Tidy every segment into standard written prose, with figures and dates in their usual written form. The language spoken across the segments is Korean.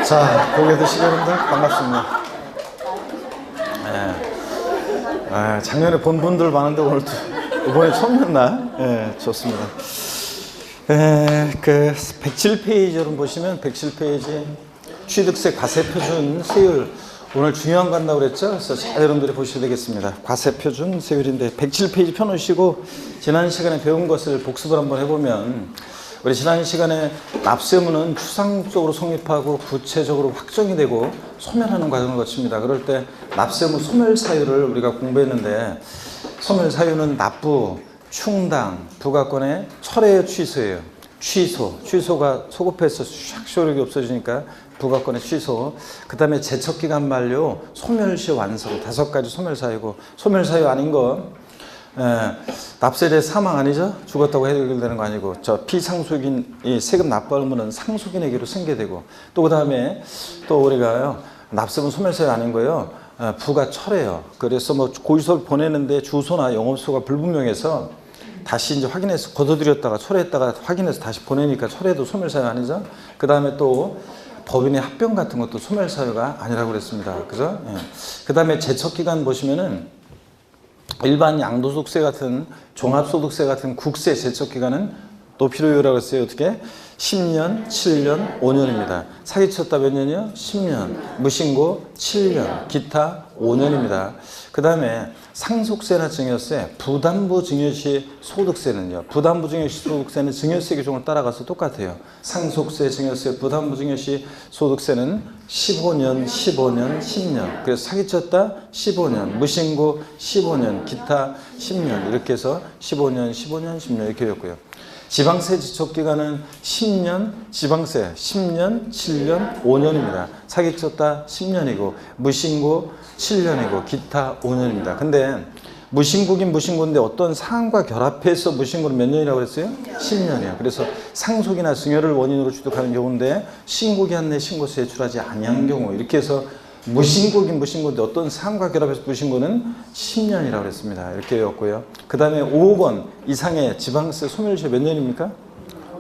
자, 고개 드시고 여러분들 반갑습니다. 작년에 본 분들 많은데 오늘 이번에 처음이었나? 좋습니다. 그 107페이지 여러분 보시면 107페이지 취득세 과세표준 세율 오늘 중요한 거 한다고 그랬죠? 그래서 잘 여러분들이 보셔야 되겠습니다. 과세표준 세율인데 107페이지 펴놓으시고 지난 시간에 배운 것을 복습을 한번 해보면 우리 지난 시간에 납세의무는 추상적으로 성립하고 구체적으로 확정이 되고 소멸하는 과정을 거칩니다. 그럴 때 납세의무 소멸 사유를 우리가 공부했는데 소멸 사유는 납부, 충당, 부가권의 철회 취소예요. 취소가 소급해서 효력이 없어지니까 부가권의 취소, 그 다음에 제척기간 만료, 소멸시 완성, 5가지 소멸 사유고, 소멸 사유 아닌 거 납세자 사망 아니죠? 죽었다고 해결되는 거 아니고, 저 피상속인 이 세금 납부할 의무는 상속인에게로 승계되고, 또 그 다음에 또 우리가요 납세분 소멸 사유 아닌 거요. 부가 철회요. 그래서 뭐 고지서를 보내는데 주소나 영업소가 불분명해서 다시 이제 확인해서 거둬들였다가 철회했다가 확인해서 다시 보내니까 철회도 소멸사유 아니죠? 그 다음에 또 법인의 합병 같은 것도 소멸사유가 아니라고 그랬습니다. 그죠? 그 다음에 제척기간 보시면은 일반 양도소득세 같은 종합소득세 같은 국세 제척기간은 또 필요요라고 했어요. 어떻게? 10년, 7년, 5년입니다. 사기쳤다 몇 년이요? 10년. 무신고 7년. 기타 5년입니다. 그 다음에 상속세나 증여세, 부담부 증여시 소득세는요. 부담부 증여시 소득세는 증여세 규정을 따라가서 똑같아요. 상속세, 증여세, 부담부 증여시 소득세는 15년, 15년, 10년. 그래서 사기쳤다 15년, 무신고 15년, 기타 10년. 이렇게 해서 15년, 15년, 10년 이렇게 되었고요. 지방세 지속기간은 10년, 지방세 10년, 7년, 5년입니다. 사기쳤다 10년이고 무신고 7년이고 기타 5년입니다. 근데 무신고긴 무신고인데 어떤 사항과 결합해서 무신고는 몇 년이라고 했어요? 10년이에요. 그래서 상속이나 증여를 원인으로 취득하는 경우인데 신고기한 내 신고세 제출하지 아니한 경우 이렇게 해서 무신고긴 무신고인데 어떤 사항과 결합해서 무신고는 10년이라고 했습니다. 이렇게 되었고요. 그 다음에 5억 원 이상의 지방세 소멸시효 몇 년입니까?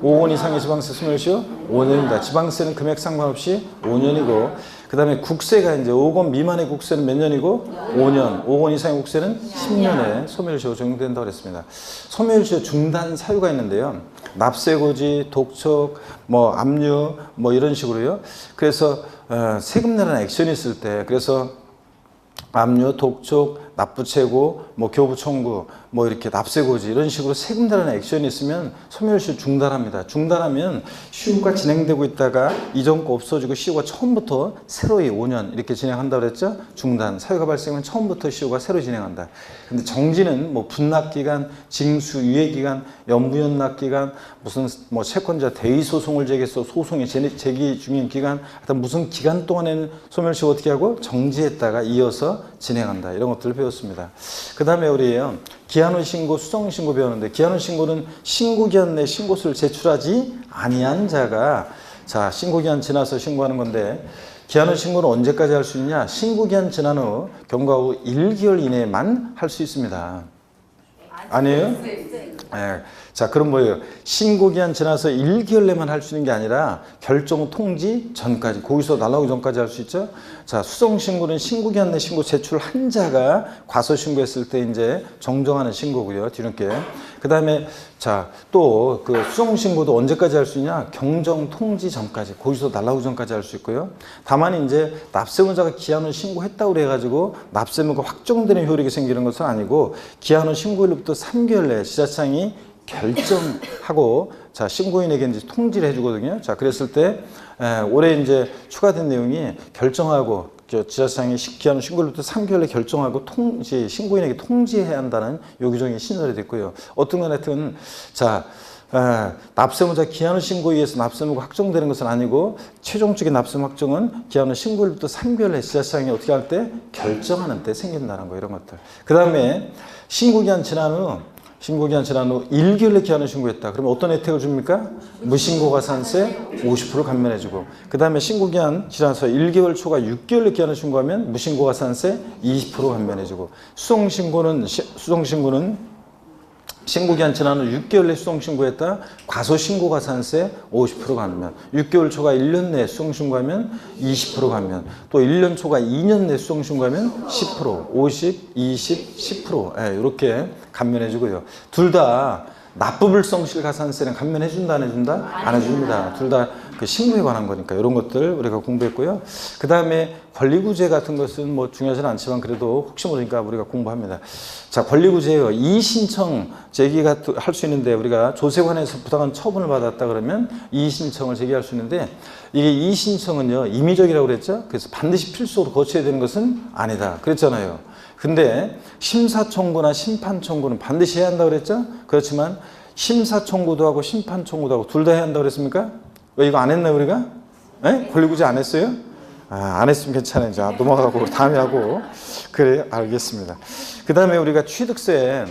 5억 원 이상의 지방세 소멸시효 5년입니다. 지방세는 금액 상관없이 5년이고 그 다음에 국세가 이제 5억 원 미만의 국세는 몇 년이고 5년, 5억 원 이상의 국세는 10년에 소멸시효 적용된다고 그랬습니다. 소멸시효 중단 사유가 있는데요. 납세고지, 독촉, 뭐 압류, 뭐 이런 식으로요. 그래서 세금 내라는 액션이 있을 때 그래서 압류, 독촉, 납부채고, 뭐 교부 청구, 뭐 이렇게 납세고지 이런 식으로 세금 내라는 액션이 있으면 소멸시효 중단합니다. 중단하면 시효가 진행되고 있다가 이전 거 없어지고 시효가 처음부터 새로이 5년 이렇게 진행한다고 그랬죠? 중단. 사유가 발생하면 처음부터 시효가 새로 진행한다. 근데 정지는 뭐 분납기간, 징수, 유예기간, 연부연납기간, 무슨 뭐 채권자 대의 소송을 제기해서 소송이 제기 중인 기간, 하여튼 무슨 기간 동안에는 소멸시효 어떻게 하고 정지했다가 이어서 진행한다. 이런 것들을 배웠습니다. 그 다음에 우리요. 기한후 신고, 수정 신고 배웠는데 기한후 신고는 신고기한 내 신고서를 제출하지 아니한 자가 자 신고기한 지나서 신고하는 건데 기한후 신고는 언제까지 할 수 있냐? 신고기한 지난 후 경과 후 1개월 이내에만 할 수 있습니다. 아니에요? 네. 자 그럼 뭐예요? 신고기한 지나서 1개월 내만 할 수 있는 게 아니라 결정 통지 전까지 거기서 날라오기 전까지 할 수 있죠. 자 수정신고는 신고기한 내 신고 제출한 자가 과소신고했을 때 이제 정정하는 신고고요. 뒤늦게. 그 다음에 자 또 그 수정신고도 언제까지 할 수 있냐? 경정 통지 전까지 거기서 날라오기 전까지 할 수 있고요. 다만 이제 납세의무자가 기한을 신고했다고 그래가지고 납세의무가 확정되는 효력이 생기는 것은 아니고 기한후 신고일로부터 3개월 내에 지자청이 결정하고 자 신고인에게 이제 통지를 해주거든요. 자 그랬을 때 올해 이제 추가된 내용이 결정하고 지자청이 기한 신고일로부터 3개월 내 결정하고 신고인에게 통지해야 한다는 요 규정이 신설이 됐고요. 어떤 건 하여튼 자 납세의무자 기한후 신고에 의해서 납세의무가 확정되는 것은 아니고 최종적인 납세의무 확정은 기한후 신고일부터 3개월 내 지자청이 어떻게 할 때 결정하는 때 생긴다는 거 이런 것들. 그 다음에 신고기한 지난 후 1개월 내 기한을 신고했다. 그러면 어떤 혜택을 줍니까? 무신고가산세 50% 감면해주고 그 다음에 신고기한 지나서 1개월 초과 6개월 내 기한을 신고하면 무신고가산세 20% 감면해주고 수정신고는 신고기한 지난 후 6개월 내 수동신고했다. 과소신고 가산세 50% 감면. 6개월 초과 1년 내 수동신고하면 20% 감면. 또 1년 초과 2년 내 수동신고하면 10%, 50, 20, 10% 이렇게 감면해주고요. 둘 다 납부불성실 가산세는 감면해준다 안 해준다? 안 해줍니다. 둘 다 그 신고에 관한 거니까 이런 것들 우리가 공부했고요. 그 다음에 권리구제 같은 것은 뭐 중요하지는 않지만 그래도 혹시 모르니까 우리가 공부합니다. 자, 권리구제요. 이의신청 제기가 할 수 있는데 우리가 조세관에서 부당한 처분을 받았다 그러면 이의신청을 제기할 수 있는데 이게 이의신청은요 임의적이라고 그랬죠. 그래서 반드시 필수로 거쳐야 되는 것은 아니다 그랬잖아요. 근데 심사청구나 심판청구는 반드시 해야 한다고 그랬죠. 그렇지만 심사청구도 하고 심판청구도 하고 둘 다 해야 한다고 그랬습니까? 왜 이거 안 했나요 우리가? 네? 권리구제 안 했어요? 안 했으면 괜찮아요. 자, 넘어가고 다음에 하고. 그래, 알겠습니다. 그 다음에 우리가 취득세는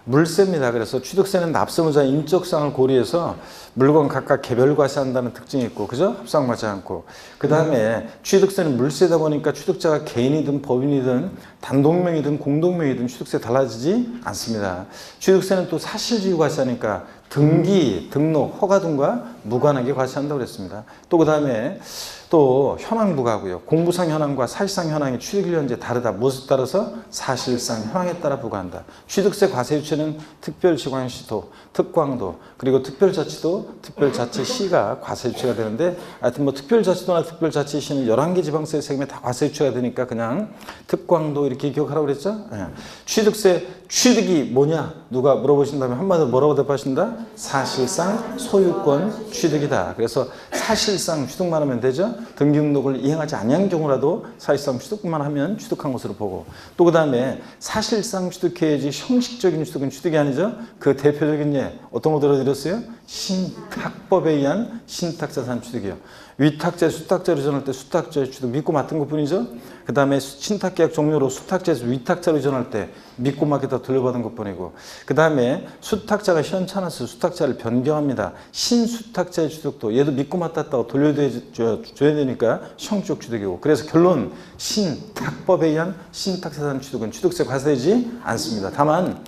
물세입니다. 그래서 취득세는 납세무자의 인적사항을 고려해서 물건 각각 개별 과세한다는 특징이 있고, 그죠? 합상하지 않고. 그 다음에 취득세는 물세다 보니까 취득자가 개인이든 법인이든 단독명이든 공동명이든 취득세 달라지지 않습니다. 취득세는 또 사실주의 과세하니까 등기, 등록, 허가 등과 무관하게 과세한다고 그랬습니다. 또 그 다음에 또 현황부과고요. 공부상 현황과 사실상 현황의 취득일 현재 다르다. 무엇에 따라서? 사실상 현황에 따라 부과한다. 취득세 과세 유치는 특별지방시도, 특광도, 그리고 특별자치도, 특별자치시가 과세 유치가 되는데 하여튼 뭐 특별자치도나 특별자치시는 11개 지방세 세금에 다 과세 유치가 되니까 그냥 특광도 이렇게 기억하라고 그랬죠? 예. 취득세 취득이 뭐냐? 누가 물어보신다면 한마디로 뭐라고 대답하신다? 사실상 소유권 취득이다. 그래서 사실상 취득만 하면 되죠. 등기등록을 이행하지 아니한 경우라도 사실상 취득만 하면 취득한 것으로 보고 또 그 다음에 사실상 취득해야지 형식적인 취득은 취득이 아니죠. 그 대표적인 예 어떤 거 들어드렸어요? 신탁법에 의한 신탁자산 취득이요. 위탁자, 수탁자로 이전할 때 수탁자의 취득 믿고 맡은 것뿐이죠. 그 다음에 신탁계약 종료로 수탁자에서 위탁자로 이전할 때 믿고 맡겼다 돌려받은 것뿐이고 그 다음에 수탁자가 시원찮아서 수탁자를 변경합니다. 신수탁자의 취득도 얘도 믿고 맡았다고 돌려줘야 되니까 형식 취득이고 그래서 결론 신탁법에 의한 신탁자산 취득은 취득세 과세되지 않습니다. 다만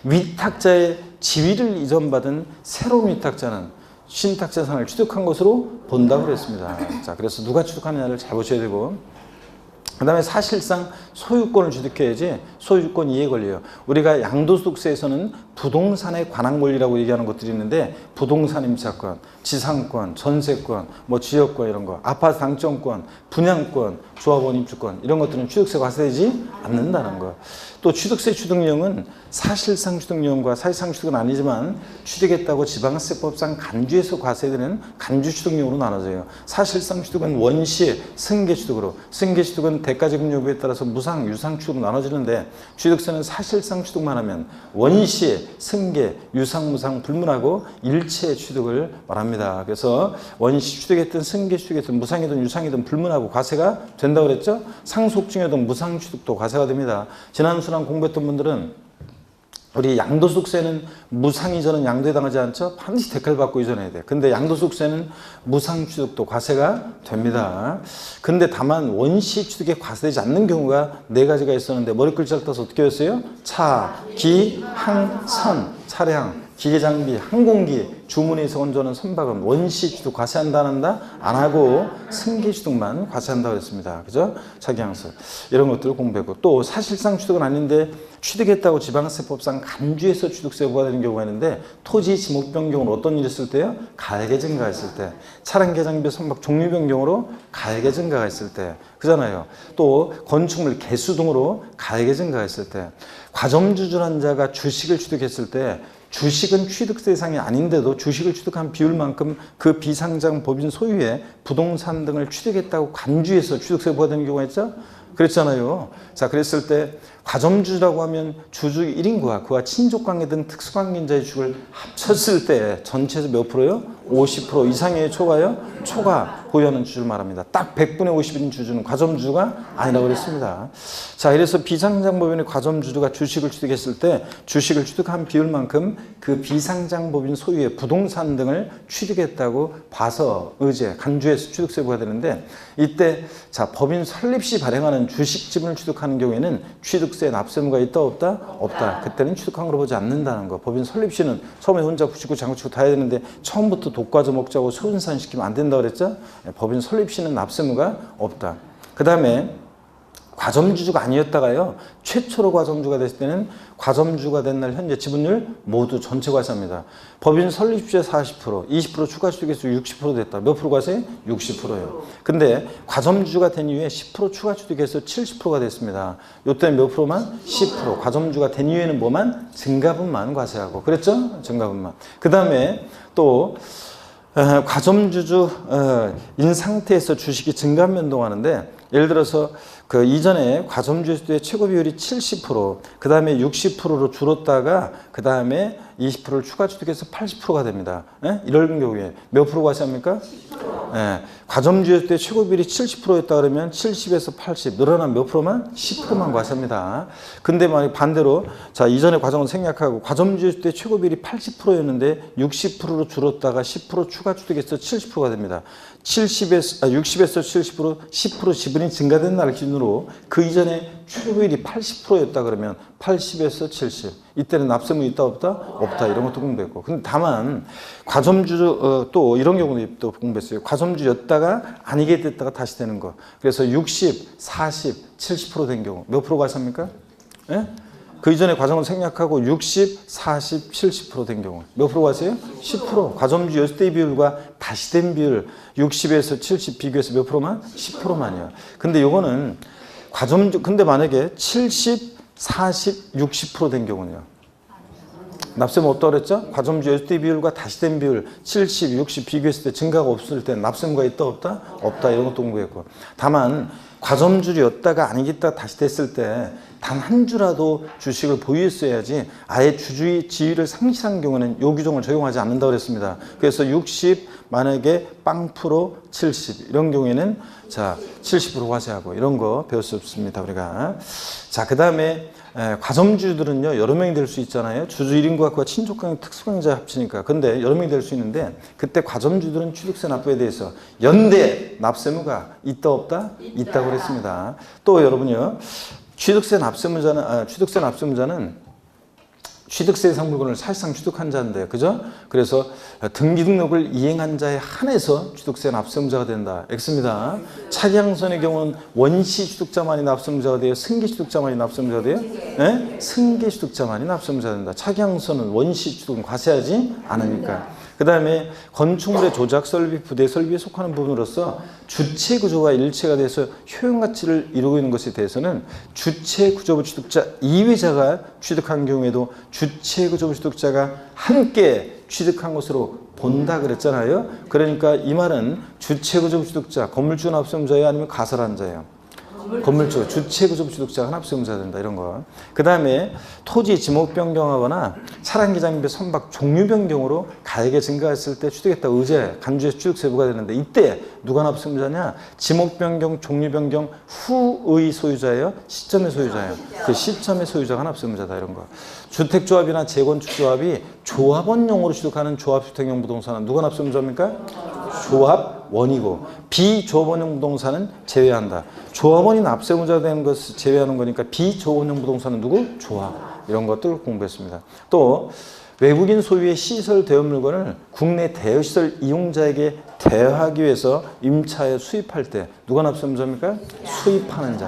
위탁자의 지위를 이전받은 새로운 위탁자는 신탁자산을 취득한 것으로 본다고 그랬습니다. 자, 그래서 누가 취득하느냐를 잘 보셔야 되고 그 다음에 사실상 소유권을 취득해야지 소유권 이해 권리예요. 우리가 양도소득세에서는 부동산에 관한 권리라고 얘기하는 것들이 있는데 부동산 임차권, 지상권, 전세권, 뭐 지역권 이런 거, 아파트 당첨권, 분양권, 조합원 입주권 이런 것들은 취득세 과세되지 않는다는 거. 또 취득세 취득령은 사실상 취득령과 사실상 취득은 아니지만 취득했다고 지방세법상 간주해서 과세되는 간주 취득령으로 나눠져요. 사실상 취득은 원시 승계 취득으로 승계 취득은 대가제금 요구에 따라서 무상, 유상 취득으로 나눠지는데 취득세는 사실상 취득만 하면 원시, 승계, 유상, 무상 불문하고 일체 취득을 말합니다. 그래서 원시 취득했든 승계 취득했든 무상이든 유상이든 불문하고 과세가 된다고 그랬죠. 상속 중에도 무상 취득도 과세가 됩니다. 지난 수랑 공부했던 분들은 우리 양도소득세는 무상 이전은 양도에 당하지 않죠? 반드시 대가를 받고 이전해야 돼. 근데 양도소득세는 무상 취득도 과세가 됩니다. 근데 다만 원시 취득에 과세되지 않는 경우가 4가지가 있었는데 머리 글자를 따서 어떻게 했어요? 차, 기, 항, 선, 차량, 기계장비, 항공기, 주문에서 건조하는 선박은 원시 취득 과세한다 안 한다? 안 하고 승계 취득만 과세한다고 했습니다. 그죠? 차기항서 이런 것들을 공부했고 또 사실상 취득은 아닌데 취득했다고 지방세법상 간주해서 취득세 부과되는 경우가 있는데 토지 지목 변경으로 어떤 일이 있을 때요? 가액의 증가가 있을 때 차량 개장비 선박 종류 변경으로 가액의 증가가 있을 때 그잖아요. 또 건축물 개수 등으로 가액의 증가가 있을 때 과점주주란 자가 주식을 취득했을 때 주식은 취득 대상이 아닌데도 주식을 취득한 비율만큼 그 비상장 법인 소유의 부동산 등을 취득했다고 간주해서 취득세 부과되는 경우가 있죠? 그랬잖아요. 자, 그랬을 때 과점주라고 하면 주주 1인과 그와 친족관계 등 특수관계인자의 주식을 합쳤을 때 전체에서 몇 프로요? 50% 이상의 초과요? 초과 보유하는 주주를 말합니다. 딱 100분의 50인 주주는 과점주가 아니라고 그랬습니다. 자, 그래서 비상장법인의 과점주주가 주식을 취득했을 때 주식을 취득한 비율만큼 그 비상장법인 소유의 부동산 등을 취득했다고 봐서 의제, 간주해서 취득세 부과되는데 이때 자 법인 설립 시 발행하는 주식 지분을 취득하는 경우에는 취득 취득세 납세무가 있다 없다? 없다. 그때는 취득한 걸로 보지 않는다는 거. 법인 설립 시는 처음에 혼자 붙이고 장구 치고 다 해야 되는데 처음부터 독과점 먹자고 소분산시키면 안 된다 그랬죠? 법인 설립 시는 납세무가 없다. 그 다음에 과점주주가 아니었다가요, 최초로 과점주가 됐을 때는 과점주가 된 날 현재 지분율 모두 전체 과세합니다. 법인 설립시에 40%, 20% 추가 취득에서 60% 됐다. 몇 프로 과세? 60%예요. 근데 과점주가 된 이후에 10% 추가 취득해서 70%가 됐습니다. 요때는 몇 프로만? 10%. 과점주가 된 이후에는 뭐만? 증가분만 과세하고. 그랬죠? 증가분만. 그 다음에 또 과점주주 인 상태에서 주식이 증가 변동하는데, 예를 들어서 그 이전에 과점주였을 때 최고 비율이 70%, 그 다음에 60%로 줄었다가 그 다음에 20%를 추가 취득해서 80%가 됩니다. 예? 이런 경우에 몇 프로 과세합니까? 예. 과점주였을 때 최고 비율이 70%였다 그러면 70에서 80 늘어난 몇 프로만? 10%만 과세합니다. 근데 만약 반대로 자 이전에 과정을 생략하고 과점주였을 때 최고 비율이 80%였는데 60%로 줄었다가 10% 추가 취득해서 70%가 됩니다. 60에서 70%, 10% 지분이 증가된 날 기준으로 그 이전에 최고 비율이 80%였다 그러면 80에서 70. 이때는 납세무 있다 없다? 없다. 이런 것도 공부했고. 근데 다만 과점주 또 이런 경우도 또 공부했어요. 과점주였다가 아니게 됐다가 다시 되는 거. 그래서 60, 40, 70% 된 경우 몇 프로 과세합니까? 예? 그 이전에 과정을 생략하고 60, 40, 70% 된 경우 몇 프로 과세요? 10%. 과점주였을 때의 비율과 다시 된 비율 60에서 70 비교해서 몇 프로만? 10%만이요. 근데 요거는 과점주 근데 만약에 70, 40, 60% 된 경우는요. 납세무 없다고 그랬죠? 과점주였을 때 비율과 다시 된 비율 70, 60 비교했을 때 증가가 없을 때 납세무가 있다 없다? 없다. 이런 것도 공부했고. 다만 과점주였다가 아니겠다 다시 됐을 때 단 한 주라도 주식을 보유했어야지 아예 주주의 지위를 상실한 경우는 이 규정을 적용하지 않는다고 그랬습니다. 그래서 60 만약에 빵 프로 70 이런 경우에는 자 70% 과세하고 이런 거 배웠습니다 우리가. 자 그 다음에 과점주들은요 여러 명이 될 수 있잖아요. 주주 1인 구합과 친족강 특수강자 합치니까. 근데 여러 명이 될 수 있는데 그때 과점주들은 취득세 납부에 대해서 연대 납세무가 있다 없다? 있다고 그랬습니다. 또 여러분요 취득세 납세무자는 취득세 대상 물건을 사실상 취득한 자인데, 그죠? 그래서 등기 등록을 이행한 자에 한해서 취득세 납세무자가 된다. X입니다. 차기양선의 경우는 원시 취득자만이 납세무자가 돼요? 승계 취득자만이 납세무자가 돼요? 네? 승계 취득자만이 납세무자가 된다. 차기양선은 원시 취득은 과세하지 않으니까. 그 다음에 건축물의 조작 설비, 부대 설비에 속하는 부분으로서 주체 구조가 일체가 돼서 효용 가치를 이루고 있는 것에 대해서는 주체 구조부 취득자 이외자가 취득한 경우에도 주체 구조부 취득자가 함께 취득한 것으로 본다 그랬잖아요. 그러니까 이 말은 주체 구조부 취득자, 건물주 납세무자예요? 아니면 가설한 자예요? 건물주, 주체 구조부 취득자가 납세무자가 된다. 이런 거. 그 다음에 토지 지목 변경하거나 차량 기장비 선박 종류 변경으로 가액이 증가했을 때 취득했다 의제, 간주에서 취득세부가 되는데 이때 누가 납세무자냐? 지목 변경, 종류 변경 후의 소유자예요? 시점의 소유자예요? 그 시점의 소유자가 납세무자다. 이런 거. 주택조합이나 재건축조합이 조합원용으로 취득하는 조합주택용 부동산은 누가 납세무자입니까? 조합원이고 비조합원용 부동산은 제외한다. 조합원이 납세무자 되는 것을 제외하는 거니까 비조합원용 부동산은 누구? 조합. 이런 것들을 공부했습니다. 또 외국인 소유의 시설 대여 물건을 국내 대여시설 이용자에게 대여하기 위해서 임차에 수입할 때 누가 납세무자입니까?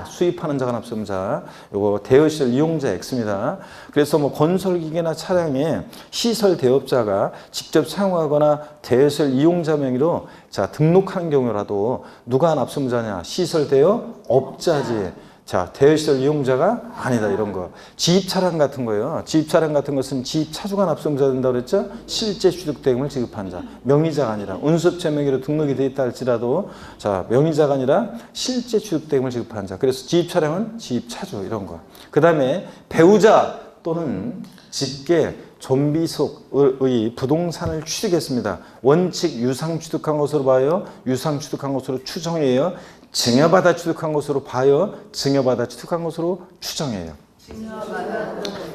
수입하는 자가 납세무자. 요거 대여시설 이용자 X입니다. 그래서 뭐 건설기계나 차량에 시설 대업자가 직접 사용하거나 대여시설 이용자 명의로 자 등록한 경우라도 누가 납세무자냐? 시설 대여업자지. 자, 대여시설 이용자가 아니다. 이런 거. 지입차량 같은 거예요. 지입차량 같은 것은 지입차주가 납세무자 된다고 그랬죠? 실제 취득대금을 지급한 자. 명의자가 아니라 운수업체 명의로 등록이 되어 있다 할지라도 자, 명의자가 아니라 실제 취득대금을 지급한 자. 그래서 지입차량은 지입차주 이런 거. 그 다음에 배우자 또는 직계 존비속의 부동산을 취득했습니다. 원칙 유상 취득한 것으로 봐요. 유상 취득한 것으로 추정해요. 증여받아 취득한 것으로 봐요. 증여받아 취득한 것으로 추정해요.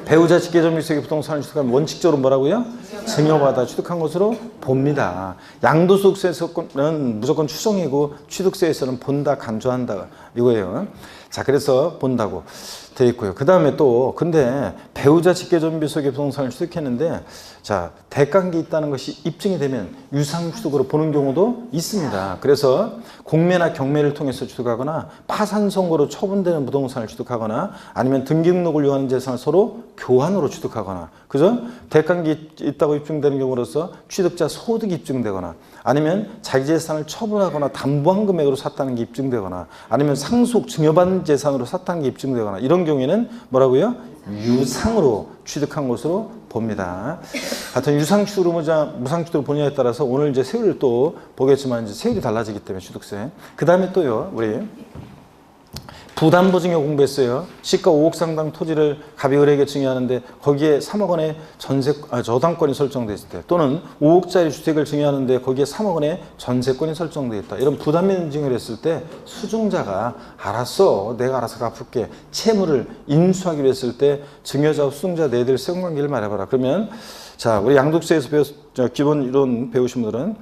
배우자 직계 존비속의 부동산을 취득하면 원칙적으로 뭐라고요? 증여받아 취득한 것으로 봅니다. 양도소득세에서는 무조건 추정이고 취득세에서는 본다, 간주한다 이거예요. 자, 그래서 본다고. 돼 있고요. 그 다음에 또 근데 배우자 직계존비 속의 부동산을 취득했는데 자 대가관계 있다는 것이 입증이 되면 유상취득으로 보는 경우도 있습니다. 그래서 공매나 경매를 통해서 취득하거나 파산 선고로 처분되는 부동산을 취득하거나 아니면 등기등록을 요하는 재산을 서로 교환으로 취득하거나 그죠? 대가관계 있다고 입증되는 경우로서 취득자 소득이 입증되거나 아니면 자기 재산을 처분하거나 담보한 금액으로 샀다는 게 입증되거나 아니면 상속 증여받은 재산으로 샀다는 게 입증되거나 이런 경우에는 뭐라고요? 유상으로 취득한 것으로 봅니다. 하여튼 유상취득으로 무상취득으로 보느냐에 따라서 오늘 이제 세율을 또 보겠지만 이제 세율이 달라지기 때문에 취득세. 그 다음에 또요, 우리 부담보 증여 공부했어요. 시가 5억 상당 토지를 갑이 을에게 증여하는데 거기에 3억 원의 저당권이 설정되어 있을 때 또는 5억짜리 주택을 증여하는데 거기에 3억 원의 전세권이 설정되어 있다. 이런 부담면 증여를 했을 때 수증자가 알았어. 내가 알아서 갚을게. 채무를 인수하기로 했을 때 증여자와 수증자 내들 세금관계를 말해봐라. 그러면 자 우리 양도세에서 기본 이론 배우신 분들은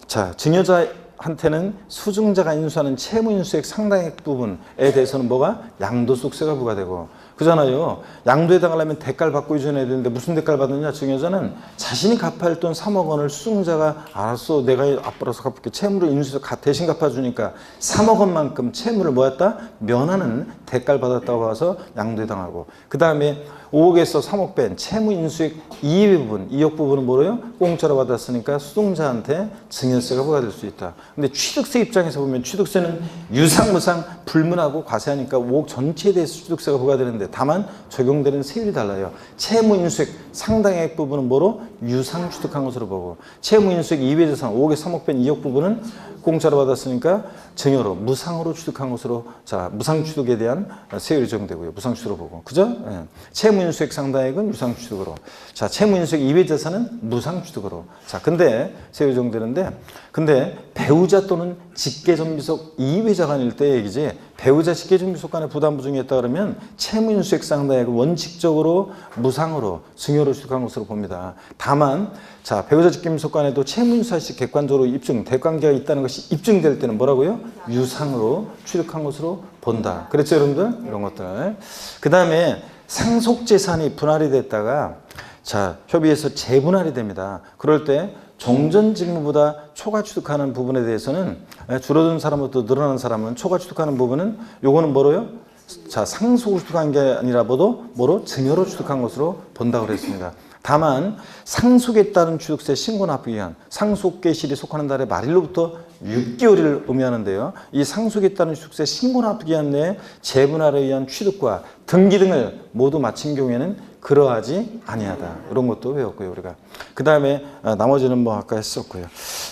자 증여자 한테는 수증자가 인수하는 채무 인수액 상당액 부분에 대해서는 뭐가? 양도소득세가 부과되고 그잖아요. 양도에 해당하려면 대가를 받고 이전해야 되는데 무슨 대가를 받느냐? 증여자는 자신이 갚아야 할 돈 3억 원을 수증자가 알았어 내가 앞으로서 갚을게 채무를 인수해서 대신 갚아주니까 3억 원만큼 채무를 뭐였다? 면하는 대가를 받았다고 봐서 양도에 해당하고 그 다음에 5억에서 3억 뺀 채무 인수액 이외 부분, 2억 부분은 뭐래요? 공짜로 받았으니까 수증자한테 증여세가 부과될 수 있다. 근데 취득세 입장에서 보면 취득세는 유상, 무상, 불문하고 과세하니까 5억 전체에 대해서 취득세가 부과되는데 다만 적용되는 세율이 달라요. 채무 인수액 상당액 부분은 뭐로? 유상 취득한 것으로 보고 채무 인수액 이외 재산 5억에 3억 뺀 2억 부분은 공짜로 받았으니까 증여로 무상으로 취득한 것으로 자 무상 취득에 대한 세율이 적용되고요. 무상 취득으로 보고 그죠? 예. 채무 인수액 상당액은 유상 취득으로 자 채무 인수액 이외 재산은 무상 취득으로 자 근데 세율이 적용되는데 근데 배우자 또는 직계존비속 이외자가 아닐 때 얘기지 배우자 직계존비속 간의 부담부 중에 있다 그러면 채무 인수액 상당액을 원칙적으로 무상으로 증여로 취득한 것으로 봅니다. 다만 자 배우자 직계존비속 간에도 채무 인수할 시 객관적으로 입증 대관계가 있다는 것이 입증될 때는 뭐라고요? 유상으로 취득한 것으로 본다. 그렇죠 여러분들? 이런 것들 그 다음에 상속재산이 분할이 됐다가 자 협의해서 재분할이 됩니다. 그럴 때 종전 직무보다 초과 취득하는 부분에 대해서는 줄어든 사람부터 늘어난 사람은 초과 취득하는 부분은 요거는 뭐로요? 자 상속을 취득한 게 아니라 뭐로? 증여로 취득한 것으로 본다고 그랬습니다. 다만 상속에 따른 취득세 신고 납부 기한 상속 개시일이 속하는 달의 말일로부터 6개월을 의미하는데요. 이 상속에 따른 취득세 신고 납부 기한 내에 재분할에 의한 취득과 등기 등을 모두 마친 경우에는 그러하지 아니하다. 이런 것도 배웠고요 우리가. 그 다음에 나머지는 뭐 아까 했었고요.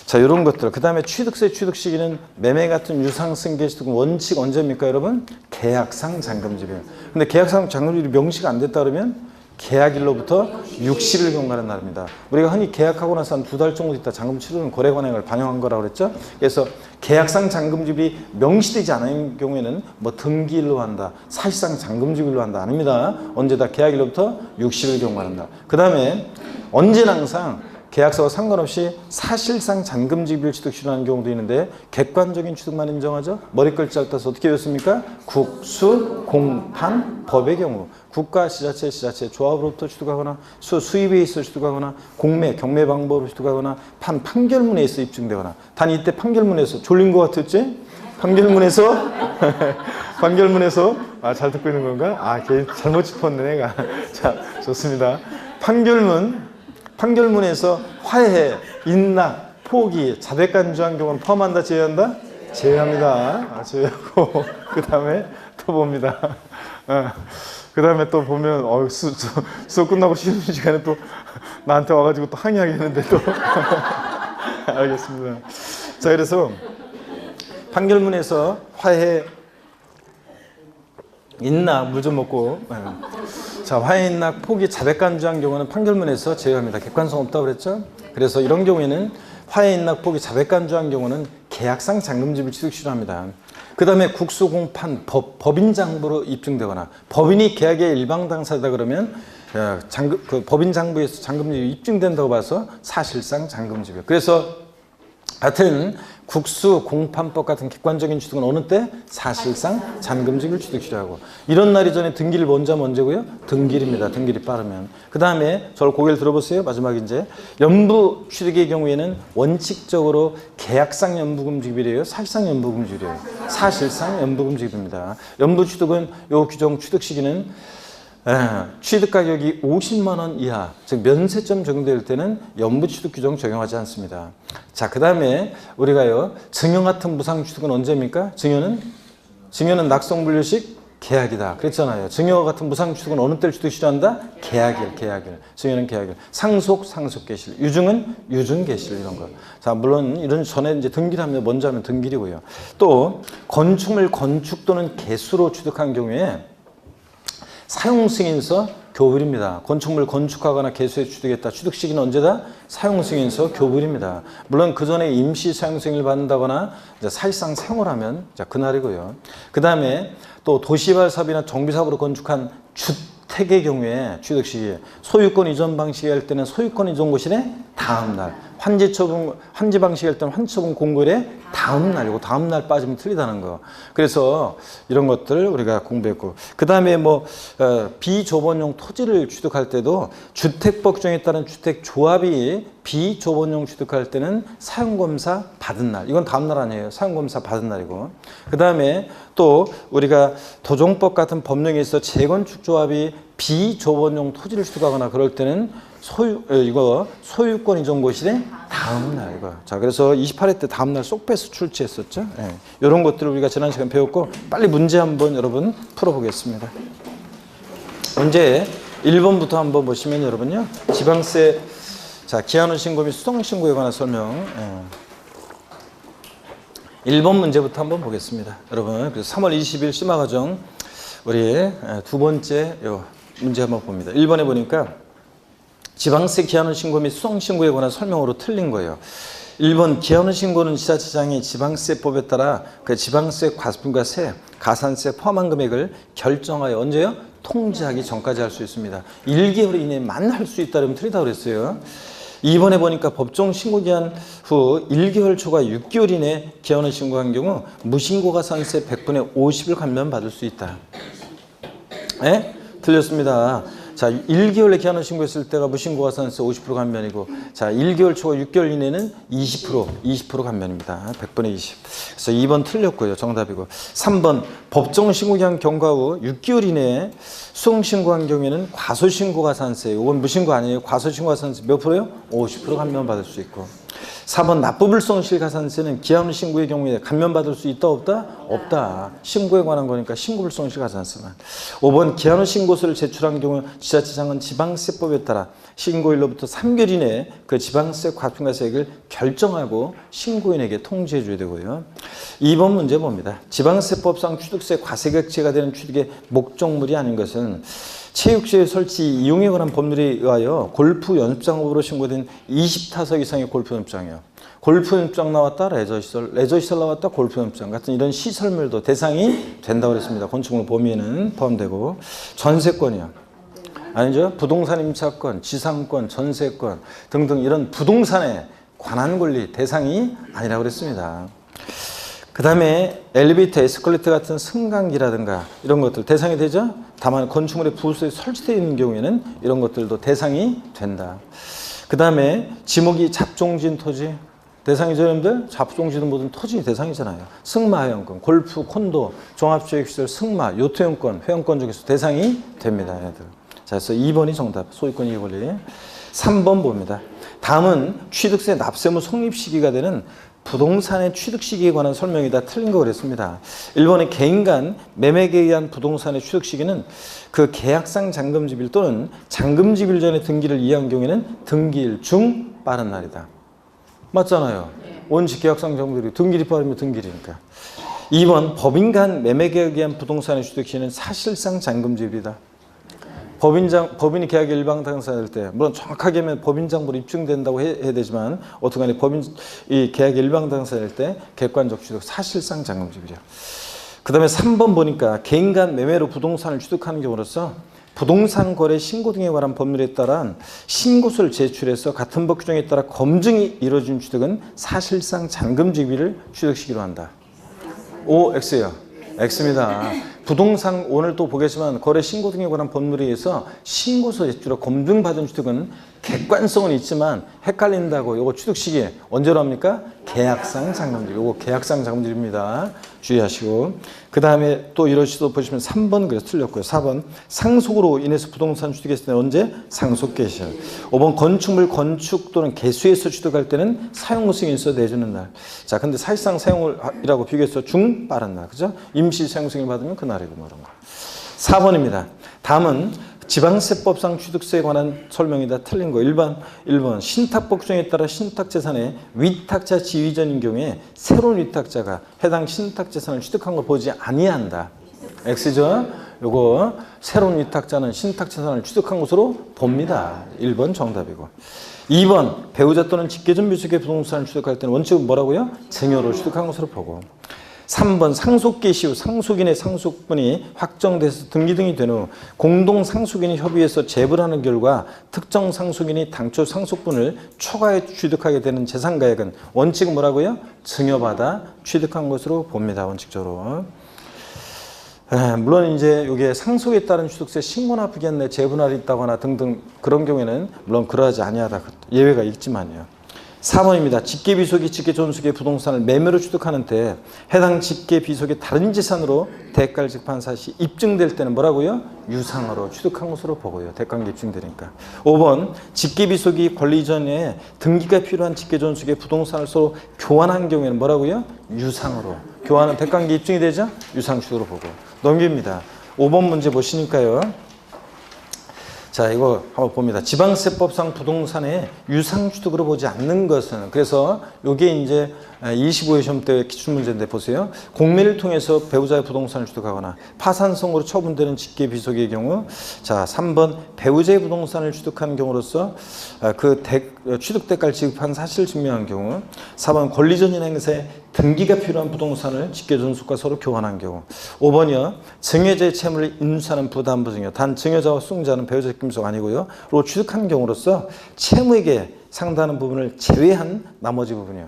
자 이런 것들. 그 다음에 취득세 취득 시기는 매매 같은 유상 승계 취득은 원칙 언제입니까 여러분? 계약상 잔금집이에요. 근데 계약상 잔금집이 명시가 안 됐다 그러면 계약일로부터 60일 경과하는 날입니다. 우리가 흔히 계약하고 나서 한 2달 정도 있다 잔금 치르는 거래관행을 반영한 거라고 그랬죠. 그래서 계약상 잔금집이 명시되지 않은 경우에는 뭐 등기일로 한다, 사실상 잔금집일로 한다 아닙니다. 언제다 계약일로부터 60일 경과한다. 그 다음에 언제나 항상 계약서와 상관없이 사실상 잔금집일 취득 실현하는 경우도 있는데 객관적인 취득만 인정하죠. 머리 글자를 따서 어떻게 되었습니까? 국수, 공판, 법의 경우 국가, 지자체, 조합으로부터 취득하거나 수입에 있어 취득하거나 공매, 경매 방법으로 취득하거나 판결문에 있어 입증되거나 단 이때 판결문에서 졸린 것 같았지? 판결문에서 판결문에서 잘 듣고 있는 건가? 걔 잘못 짚었네 내가. 자 좋습니다. 판결문에서 화해, 인락, 포기, 자백간주한 경우는 포함한다, 제외한다? 제외합니다. 제외하고 그 다음에 또 봅니다. 그 다음에 또 보면 수업 끝나고 쉬는 시간에 또 나한테 와가지고 또 항의하겠는데 또 알겠습니다. 자 그래서 판결문에서 화해, 인락, 물 좀 먹고 자 화해, 인락, 포기, 자백간주한 경우는 판결문에서 제외합니다. 객관성 없다고 그랬죠? 그래서 이런 경우에는 화해, 인락, 포기, 자백간주한 경우는 계약상 잔금집을 취득 실현합니다. 그 다음에 국수, 공판, 법인 장부로 입증되거나 법인이 계약의 일방 당사자다 그러면 법인 장부에서 잔금집이 입증된다고 봐서 사실상 잔금집이에요. 그래서 하여튼 국수, 공판법 같은 객관적인 취득은 어느 때? 사실상 잔금직일 취득시라고. 이런 날이 전에 등기를 먼저 하면 언제고요? 등기일입니다. 등기일이 빠르면. 그 다음에 저를 고개를 들어보세요. 마지막 이제 연부 취득의 경우에는 원칙적으로 계약상 연부금지급이래요. 사실상 연부금지급이래요. 사실상 연부금지급입니다. 연부 취득은 요 규정 취득 시기는 취득 가격이 50만 원 이하, 즉 면세점 적용될 때는 연부 취득 규정 적용하지 않습니다. 자, 그 다음에 우리가요, 증여 같은 무상 취득은 언제입니까? 증여는 낙성분류식 계약이다. 그랬잖아요. 증여 같은 무상 취득은 어느 때를 취득 시한다? 계약일. 증여는 계약일. 상속 개실. 유증은 유증 개실 이런 거. 자, 물론 이런 전에 이제 등기를 하면 먼저 하면 등기이고요. 또 건축물 건축 또는 개수로 취득한 경우에 사용승인서 교부일입니다. 건축물 건축하거나 개수에 취득했다. 취득 시기는 언제다? 사용승인서 교부일입니다. 물론 그 전에 임시 사용승인을 받는다거나 이제 사실상 사용을 하면 그날이고요. 그 다음에 또 도시개발 사업이나 정비사업으로 건축한 주택의 경우에 취득 시기 소유권 이전 방식이 할 때는 소유권 이전 고실의 다음 날, 환지 방식이 할 때는 환지 처분 공고일의 다음 날이고 다음 날 빠지면 틀리다는 거. 그래서 이런 것들 우리가 공부했고, 그 다음에 뭐 비조번용 토지를 취득할 때도 주택법 규정에 따른 주택조합이 비조번용 취득할 때는 사용검사 받은 날, 이건 다음 날 아니에요. 사용검사 받은 날이고, 그 다음에 또 우리가 도정법 같은 법령에 있어 재건축조합이 비조번용 토지를 취득하거나 그럴 때는 소유권 이전 고실의 다음 날 이거. 자, 그래서 28회 때 다음 날 쏙 빼서 출제했었죠. 이런 것들을 우리가 지난 시간 배웠고, 빨리 문제 한번 여러분 풀어보겠습니다. 문제 1번부터 한번 보시면 여러분요, 지방세, 자, 기한후 신고 및 수동 신고에 관한 설명. 1번 문제부터 한번 보겠습니다. 여러분, 그래서 3월 20일 심화과정 우리 두 번째 요 문제 한번 봅니다. 1번에 보니까 지방세 기한후 신고 및 수동 신고에 관한 설명으로 틀린 거예요. 1번 기한후 신고는 지자체장이 지방세법에 따라 그 지방세 과세분과세, 가산세 포함한 금액을 결정하여 언제요? 통지하기 전까지 할 수 있습니다. 1개월 이내만 할 수 있다 그러면 틀리다고 그랬어요. 2번에 보니까 법정 신고기한 후 1개월 초과 6개월 이내 기한후 신고한 경우 무신고가산세 100분의 50을 감면받을 수 있다. 네? 틀렸습니다. 자, 1개월에 기한후 신고했을 때가 무신고가산세 50% 감면이고, 자, 1개월 초과 6개월 이내는 20% 감면입니다. 100분의 20. 그래서 2번 틀렸고요. 정답이고. 3번 법정 신고기한 경과 후 6개월 이내에 수동 신고한 경우에는 과소신고가산세, 이건 무신고 아니에요. 과소신고가산세 몇 프로요? 50% 감면받을 수 있고. 4번 납부불성실가산세는 기한후 신고의 경우에 감면받을 수 있다 없다? 없다. 신고에 관한 거니까 신고불성실가산세만. 5번 기한후 신고서를 제출한 경우 지자체장은 지방세법에 따라 신고일로부터 3개월 이내에 그 지방세 과세액을 결정하고 신고인에게 통지해 줘야 되고요. 2번 문제 봅니다. 지방세법상 취득세 과세객체가 되는 취득의 목적물이 아닌 것은 체육시설 설치 이용에 관한 법률에 의하여 골프 연습장으로 신고된 20타석 이상의 골프 연습장이요. 골프 연습장 나왔다 레저시설 나왔다 골프 연습장 같은 이런 시설물도 대상이 된다고 그랬습니다. 건축물 범위에는 포함되고. 전세권이요. 아니죠. 부동산 임차권, 지상권, 전세권 등등 이런 부동산에 관한 권리 대상이 아니라고 그랬습니다. 그 다음에 엘리베이터, 에스컬레이터 같은 승강기라든가 이런 것들 대상이 되죠. 다만 건축물의 부수에 설치되어 있는 경우에는 이런 것들도 대상이 된다. 그 다음에 지목이 잡종지인 토지 대상이죠. 여러분들 잡종지는 모든 토지 대상이잖아요. 승마 회원권, 골프, 콘도, 종합주택시설, 승마, 요트회원권, 회원권 중에서 대상이 됩니다. 얘들. 자, 그래서 2번이 정답, 소유권 이해 권리. 3번 봅니다. 다음은 취득세 납세무 성립 시기가 되는 부동산의 취득 시기에 관한 설명이 다 틀린 거 그랬습니다. 1번의 개인 간 매매에 의한 부동산의 취득 시기는 그 계약상 잔금지bil 또는 잔금지bil 전에 등기를 이해한 경우에는 등기일 중 빠른 날이다. 맞잖아요. 원칙 계약상 잔금지bil 등기일이 빠르면 등기일이니까. 2번 법인 간 매매에 의한 부동산의 취득 시기는 사실상 잔금지bil이다. 법인이 계약에 일방당사할 때, 물론 정확하게 하면 법인장부로 입증된다고 해야 되지만, 어떻게 간에 이 계약에 일방당사할 때 객관적 취득, 사실상 잔금지빌이야. 그 다음에 3번 보니까 개인 간 매매로 부동산을 취득하는 경우로서 부동산 거래 신고 등에 관한 법률에 따라 신고서를 제출해서 같은 법 규정에 따라 검증이 이루어진 취득은 사실상 잔금지비를 취득시키로 한다. O, X요. X입니다. 부동산 오늘 또 보겠지만 거래 신고 등에 관한 법률에 의해서 신고서 제출로 검증받은 취득은 객관성은 있지만 헷갈린다고 요거 취득 시기 언제로 합니까? 계약상 잔금질. 요거 계약상 잔금질입니다. 주의하시고 그 다음에 또 이러시도 보시면 3번 그래서 틀렸고요. 4번 상속으로 인해서 부동산 취득했을 때는 언제? 상속 개시. 5번 건축물 건축 또는 개수에서 취득할 때는 사용 승인서 내주는 날. 자, 근데 사실상 사용이라고 비교해서 중 빠른 날, 그죠? 임시 사용 승인 받으면 그날이고 뭐 이런 거. 4번입니다. 다음은 지방세법상 취득세에 관한 설명이다. 틀린 거. 1번 신탁법 규정에 따라 신탁재산의 위탁자 지위전인 경우에 새로운 위탁자가 해당 신탁재산을 취득한 걸 보지 아니한다. X죠? 요거 새로운 위탁자는 신탁재산을 취득한 것으로 봅니다. 1번 정답이고. 2번 배우자 또는 직계전 비속의 부동산을 취득할 때는 원칙은 뭐라고요? 증여로 취득한 것으로 보고. 3번 상속개 시후 상속인의 상속분이 확정돼서 등기 등이 된 후 공동 상속인이 협의해서 재분하는 결과 특정 상속인이 당초 상속분을 초과해 취득하게 되는 재산가액은 원칙은 뭐라고요? 증여받아 취득한 것으로 봅니다. 원칙적으로. 물론 이제 이게 상속에 따른 취득세 신고나 부기한 재분할이 있다거나 등등 그런 경우에는 물론 그러하지 아니하다 예외가 있지만요. 4번입니다. 직계비속이 직계존속의 부동산을 매매로 취득하는 때 해당 직계비속이 다른 재산으로 대가를 지급한 사실이 입증될 때는 뭐라고요? 유상으로 취득한 것으로 보고요. 대가가 입증되니까. 5번 직계비속이 권리 이전에 등기가 필요한 직계존속의 부동산을 서로 교환한 경우에는 뭐라고요? 유상으로. 교환은 대가가 입증이 되죠? 유상취득으로 보고. 넘깁니다. 5번 문제 보시니까요. 자, 이거 한번 봅니다. 지방세법상 부동산의 유상취득으로 보지 않는 것은, 그래서 이게 이제 25회 시험 때 기출문제인데 보세요. 공매를 통해서 배우자의 부동산을 취득하거나 파산성으로 처분되는 직계비속의 경우, 자, 3번 배우자의 부동산을 취득한 경우로서 그 취득 대가를 지급한 사실을 증명한 경우, 4번 권리전인 행사에 등기가 필요한 부동산을 직계존속과 서로 교환한 경우, 5번이요. 증여자의 채무를 인수하는 부담부 증여, 단 증여자와 수증자는 배우자의 김속 아니고요. 로 취득한 경우로서 채무에게 상당한 부분을 제외한 나머지 부분이요.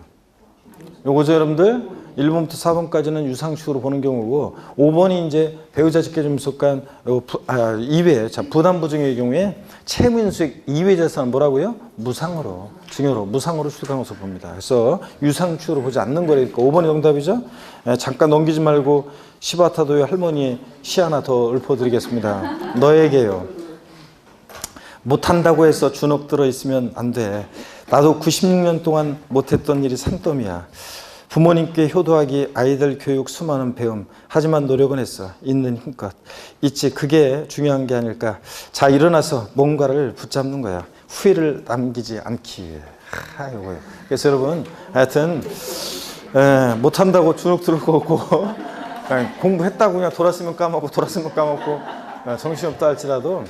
요거죠, 여러분들? 1번부터 4번까지는 유상식으로 보는 경우고, 5번이 이제 배우자 직계존속 간 이외, 자, 부담부증의 경우에 채무인수익 이외 재산은 뭐라고요? 무상으로, 증여로, 무상으로 취득한 것으로 봅니다. 그래서 유상식으로 보지 않는 거니까 5번이 정답이죠? 잠깐 넘기지 말고 시바타도의 할머니의 시 하나 더 읊어드리겠습니다. 너에게요. 못한다고 해서 주눅 들어 있으면 안 돼. 나도 96년 동안 못했던 일이 산더미야. 부모님께 효도하기, 아이들 교육, 수많은 배움. 하지만 노력은 했어. 있는 힘껏. 있지. 그게 중요한 게 아닐까. 자, 일어나서 뭔가를 붙잡는 거야. 후회를 남기지 않기 위해. 요거요. 그래서 여러분, 하여튼 못한다고 주눅 들고 오고 공부했다고 그냥 돌았으면 까먹고 정신없다 할지라도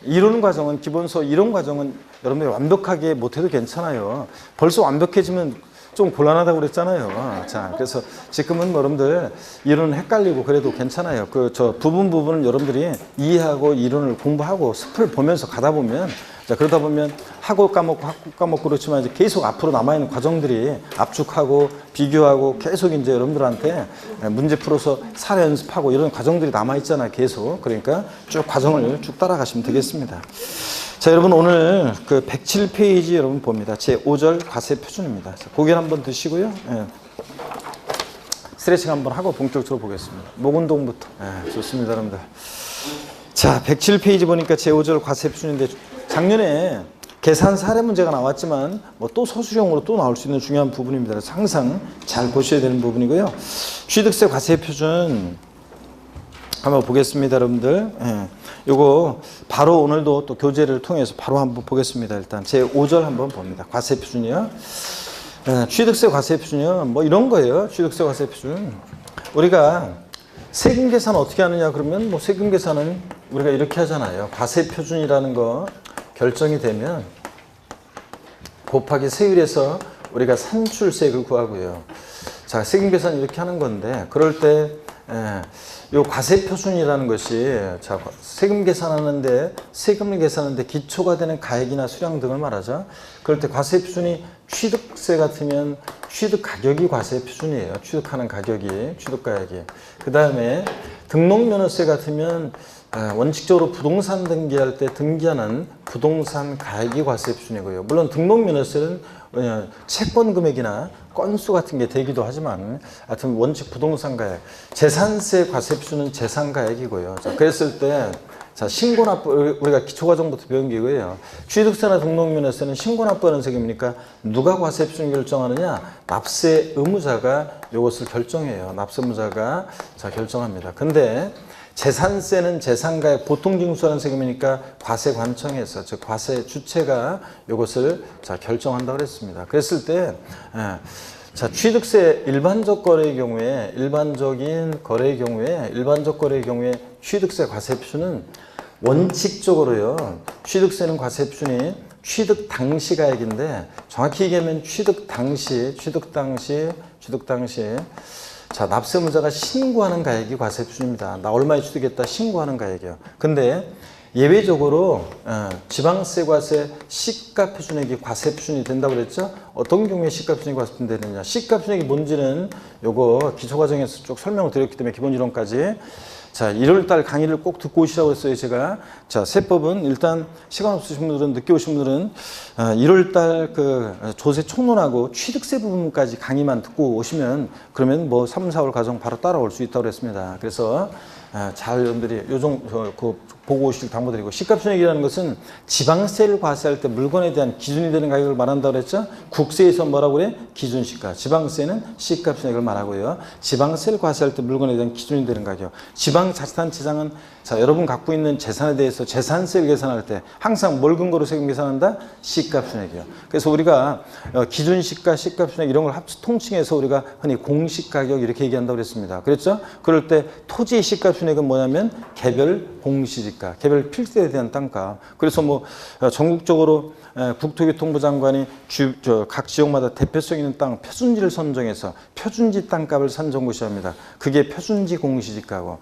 이론 과정은 기본서 이론 과정은 여러분들이 완벽하게 못해도 괜찮아요. 벌써 완벽해지면 좀 곤란하다고 그랬잖아요. 자, 그래서 지금은 여러분들 이론은 헷갈리고 그래도 괜찮아요. 부분을 여러분들이 이해하고 이론을 공부하고 습을 보면서 가다 보면, 자, 그러다 보면 하고 까먹고 그렇지만 이제 계속 앞으로 남아있는 과정들이 압축하고 비교하고 계속 이제 여러분들한테 문제 풀어서 사례 연습하고 이런 과정들이 남아있잖아요. 계속. 그러니까 쭉 과정을 쭉 따라가시면 되겠습니다. 자, 여러분 오늘 그 107페이지 여러분 봅니다. 제 5절 과세 표준입니다. 고개 한번 드시고요. 스트레칭 한번 하고 본격적으로 보겠습니다. 목 운동부터. 좋습니다, 여러분들. 자, 107페이지 보니까 제 5절 과세 표준인데 작년에 계산 사례 문제가 나왔지만 뭐 또 서술형으로 또 나올 수 있는 중요한 부분입니다. 그래서 항상 잘 보셔야 되는 부분이고요. 취득세 과세 표준 한번 보겠습니다, 여러분들. 요거 바로 오늘도 또 교재를 통해서 바로 한번 보겠습니다. 일단 제 5절 한번 봅니다. 과세 표준이요. 취득세 과세 표준이요. 뭐 이런 거예요. 취득세 과세 표준. 우리가 세금 계산 어떻게 하느냐 그러면 뭐 세금 계산은 우리가 이렇게 하잖아요. 과세 표준이라는 거 결정이 되면 곱하기 세율에서 우리가 산출세액을 구하고요. 자, 세금 계산 이렇게 하는 건데 그럴 때 요 과세표준이라는 것이 자, 세금 계산하는데 세금을 계산하는데 기초가 되는 가액이나 수량 등을 말하죠. 그럴 때 과세표준이 취득세 같으면 취득 가격이 과세표준이에요. 취득하는 가격이 취득 가액이. 그 다음에 등록면허세 같으면 원칙적으로 부동산 등기할 때 등기하는 부동산 가액이 과세표준이고요. 물론 등록면허세는 채권 금액이나 건수 같은 게 되기도 하지만 하여튼 원칙 부동산 가액, 재산세 과세표준은 재산 가액이고요. 자, 그랬을 때 자, 신고납부, 우리가 기초과정부터 배운 게 이거예요. 취득세나 등록면허세는 신고납부하는 세금이니까 누가 과세표준 결정하느냐? 납세 의무자가 이것을 결정해요. 납세 의무자가 자, 결정합니다. 근데 재산세는 재산가액 보통 징수하는 세금이니까 과세관청에서 즉 과세 주체가 이것을 자, 결정한다고 그랬습니다. 그랬을 때 자, 취득세 일반적 거래의 경우에 일반적 거래의 경우에 취득세 과세표준은 원칙적으로요. 취득세는 과세표준이 취득 당시 가액인데 정확히 얘기하면 취득 당시 자, 납세의무자가 신고하는 가액이 과세표준입니다. 나 얼마에 취득했다 신고하는 가액이요. 근데 예외적으로 지방세 과세 시가표준액이 과세표준이 된다고 그랬죠. 어떤 경우에 시가표준액이 과세표준이 되느냐. 시가표준액이 뭔지는 요거 기초과정에서 쭉 설명을 드렸기 때문에 기본 이론까지 자, 1월달 강의를 꼭 듣고 오시라고 했어요, 제가. 자, 세법은 일단 시간 없으신 분들은, 늦게 오신 분들은 1월달 그 조세 총론하고 취득세 부분까지 강의만 듣고 오시면 그러면 뭐 3, 4월 과정 바로 따라올 수 있다고 그랬습니다. 그래서 잘 여러분들이 보고 오실 당부드리고, 시가표준액이라는 것은 지방세를 과세할 때 물건에 대한 기준이 되는 가격을 말한다고 그랬죠. 국세에서 뭐라고 그래? 기준시가. 지방세는 시가표준액을 말하고요. 지방세를 과세할 때 물건에 대한 기준이 되는 가격. 지방자치단체장은 자, 여러분 갖고 있는 재산에 대해서 재산세를 계산할 때 항상 뭘 근거로 세금 계산한다? 시가표준액이요. 그래서 우리가 기준시가, 시가표준액 이런 걸 통칭해서 우리가 흔히 공시가격 이렇게 얘기한다고 그랬습니다. 그랬죠? 그럴 때 토지 시가표준액은 뭐냐면 개별 공시지가, 개별 필지에 대한 땅값. 그래서 뭐 전국적으로 국토교통부 장관이 각 지역마다 대표성 있는 땅 표준지를 선정해서 표준지 땅값을 산정고시합니다. 그게 표준지 공시지가고,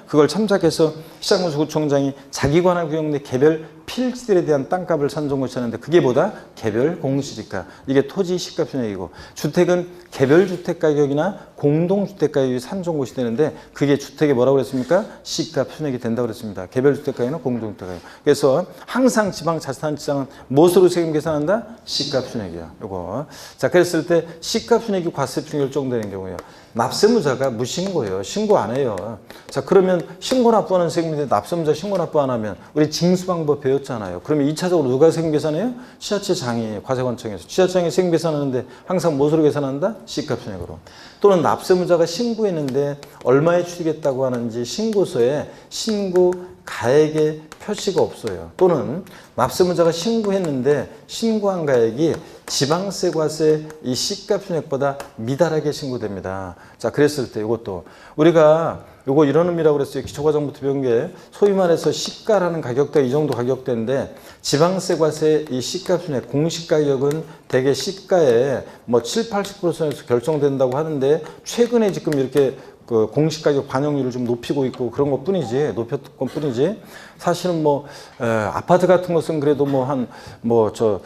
그걸 참작해서 시장군수구청장이 자기 관할 구역 내 개별 필지들에 대한 땅값을 산정고시하는데 그게 뭐다? 개별 공시지가. 이게 토지 시가표준액이고, 주택은 개별 주택 가격이나 공동주택 가격이 산정고시 되는데 그게 주택에 뭐라고 그랬습니까? 시가표준액이 된다고 그랬습니다. 개별 주택 가격이나 공동주택 가격. 그래서 항상 지방자치단체장은 무엇으로 세금 계산한다? 시가표준액이야. 요거. 자, 그랬을 때 시가표준액이 과세표준 결정되는 경우에요. 납세의무자가 무신고예요. 신고 안 해요. 자, 그러면 신고 납부하는 세금인데 납세의무자 신고 납부 안 하면 우리 징수 방법 배웠잖아요. 그러면 2차적으로 누가 세금 계산해요? 지자체장이 과세관청에서. 지자체장이 세금 계산하는데 항상 무엇으로 계산한다? 시가표준액으로. 또는 납세의무자가 신고했는데 얼마에 취득했다고 하는지 신고서에 신고 가액의 표시가 없어요. 또는 납세의무자가 신고했는데 신고한 가액이 지방세 과세 이 시가표준액보다 미달하게 신고됩니다. 자, 그랬을 때 이것도 우리가 요거 이런 의미라고 그랬어요. 기초과정부터 배운 게 소위 말해서 시가라는 가격대 이 정도 가격대인데 지방세 과세 이 시가표준액 공시가격은 대개 시가에 뭐 7, 80% 선에서 결정된다고 하는데 최근에 지금 이렇게 그 공시가격 반영률을 좀 높이고 있고 그런 것 뿐이지, 높였던 것 뿐이지, 사실은 뭐, 아파트 같은 것은 그래도 뭐 한, 55%,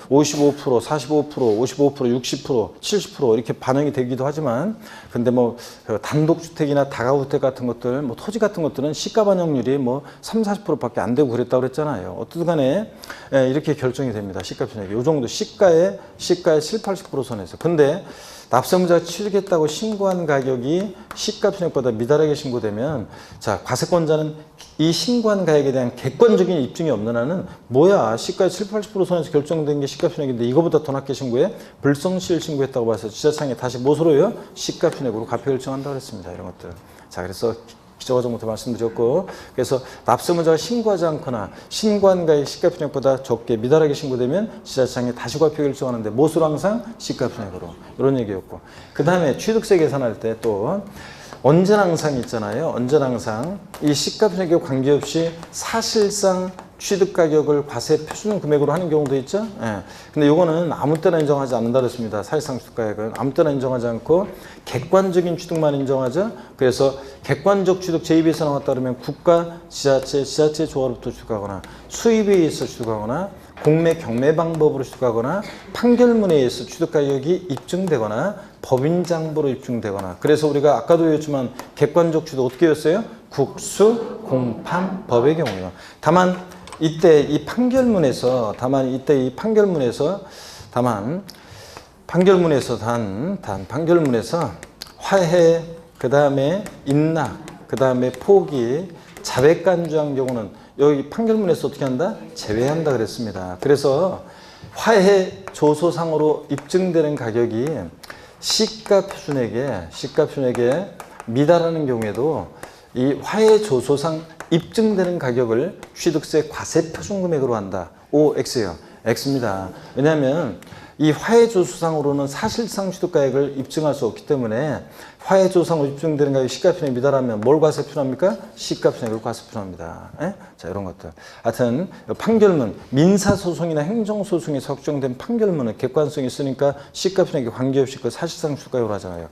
45%, 55%, 60%, 70% 이렇게 반영이 되기도 하지만, 근데 뭐, 단독주택이나 다가구주택 같은 것들, 뭐 토지 같은 것들은 시가 반영률이 뭐 3, 40% 밖에 안 되고 그랬다고 그랬잖아요. 어쨌든 간에, 이렇게 결정이 됩니다. 시가표준액이. 요 정도 시가에 7, 80% 선에서. 근데, 납세의무자가 취득했다고 신고한 가격이 시가표준액보다 미달하게 신고되면 자, 과세권자는 이 신고한 가액에 대한 객관적인 입증이 없는 한은 뭐야, 시가의 7, 80% 선에서 결정된 게 시가표준액인데 이거보다 더 낮게 신고해? 불성실 신고했다고 봐서 지자청에 다시 무엇으로요? 시가표준액으로 과표 결정한다고 했습니다. 이런 것들. 자, 그래서 기초과정부터 말씀드렸고, 그래서 납세의무자가 신고하지 않거나 신고한 가액 시가표준액보다 적게 미달하게 신고되면 지자체장이 다시 과표 결정하는데 무엇으로 항상? 시가표준액으로. 이런 얘기였고, 그 다음에 취득세 계산할 때 또 언제나 항상 있잖아요. 언제나 항상 이 시가표준액에 관계없이 사실상 취득 가격을 과세 표준 금액으로 하는 경우도 있죠. 예. 근데 요거는 아무 때나 인정하지 않는다 그랬습니다. 사실상 취득 가격은 아무 때나 인정하지 않고 객관적인 취득만 인정하죠. 그래서 객관적 취득 제2에서 나왔다 그러면 국가, 지자체 조합으로부터 취득하거나 수입에 의해서 취득하거나 공매 경매 방법으로 취득하거나 판결문에 의해서 취득 가격이 입증되거나 법인 장부로 입증되거나. 그래서 우리가 아까도 배웠지만 객관적 취득 어떻게 배웠어요? 국수 공판 법의 경우요. 다만 이때 이 판결문에서 판결문에서 화해, 그 다음에 인락, 그 다음에 포기, 자백간주한 경우는 여기 판결문에서 어떻게 한다? 제외한다 그랬습니다. 그래서 화해 조소상으로 입증되는 가격이 시가 표준액에 미달하는 경우에도 이 화해 조소상 입증되는 가격을 취득세 과세 표준 금액으로 한다. O, X예요. X입니다. 왜냐하면 이 화해 조소상으로는 사실상 취득가액을 입증할 수 없기 때문에 화해 조소상으로 입증되는 가격이 시가 표준액에 미달하면 뭘 과세 표준합니까? 시가 표준액을 과세 표준합니다. 자, 이런 것들. 하여튼 판결문, 민사소송이나 행정소송에서 확정된 판결문은 객관성이 있으니까 시가 표준액에 관계없이 그 사실상 취득가격으로 하잖아요.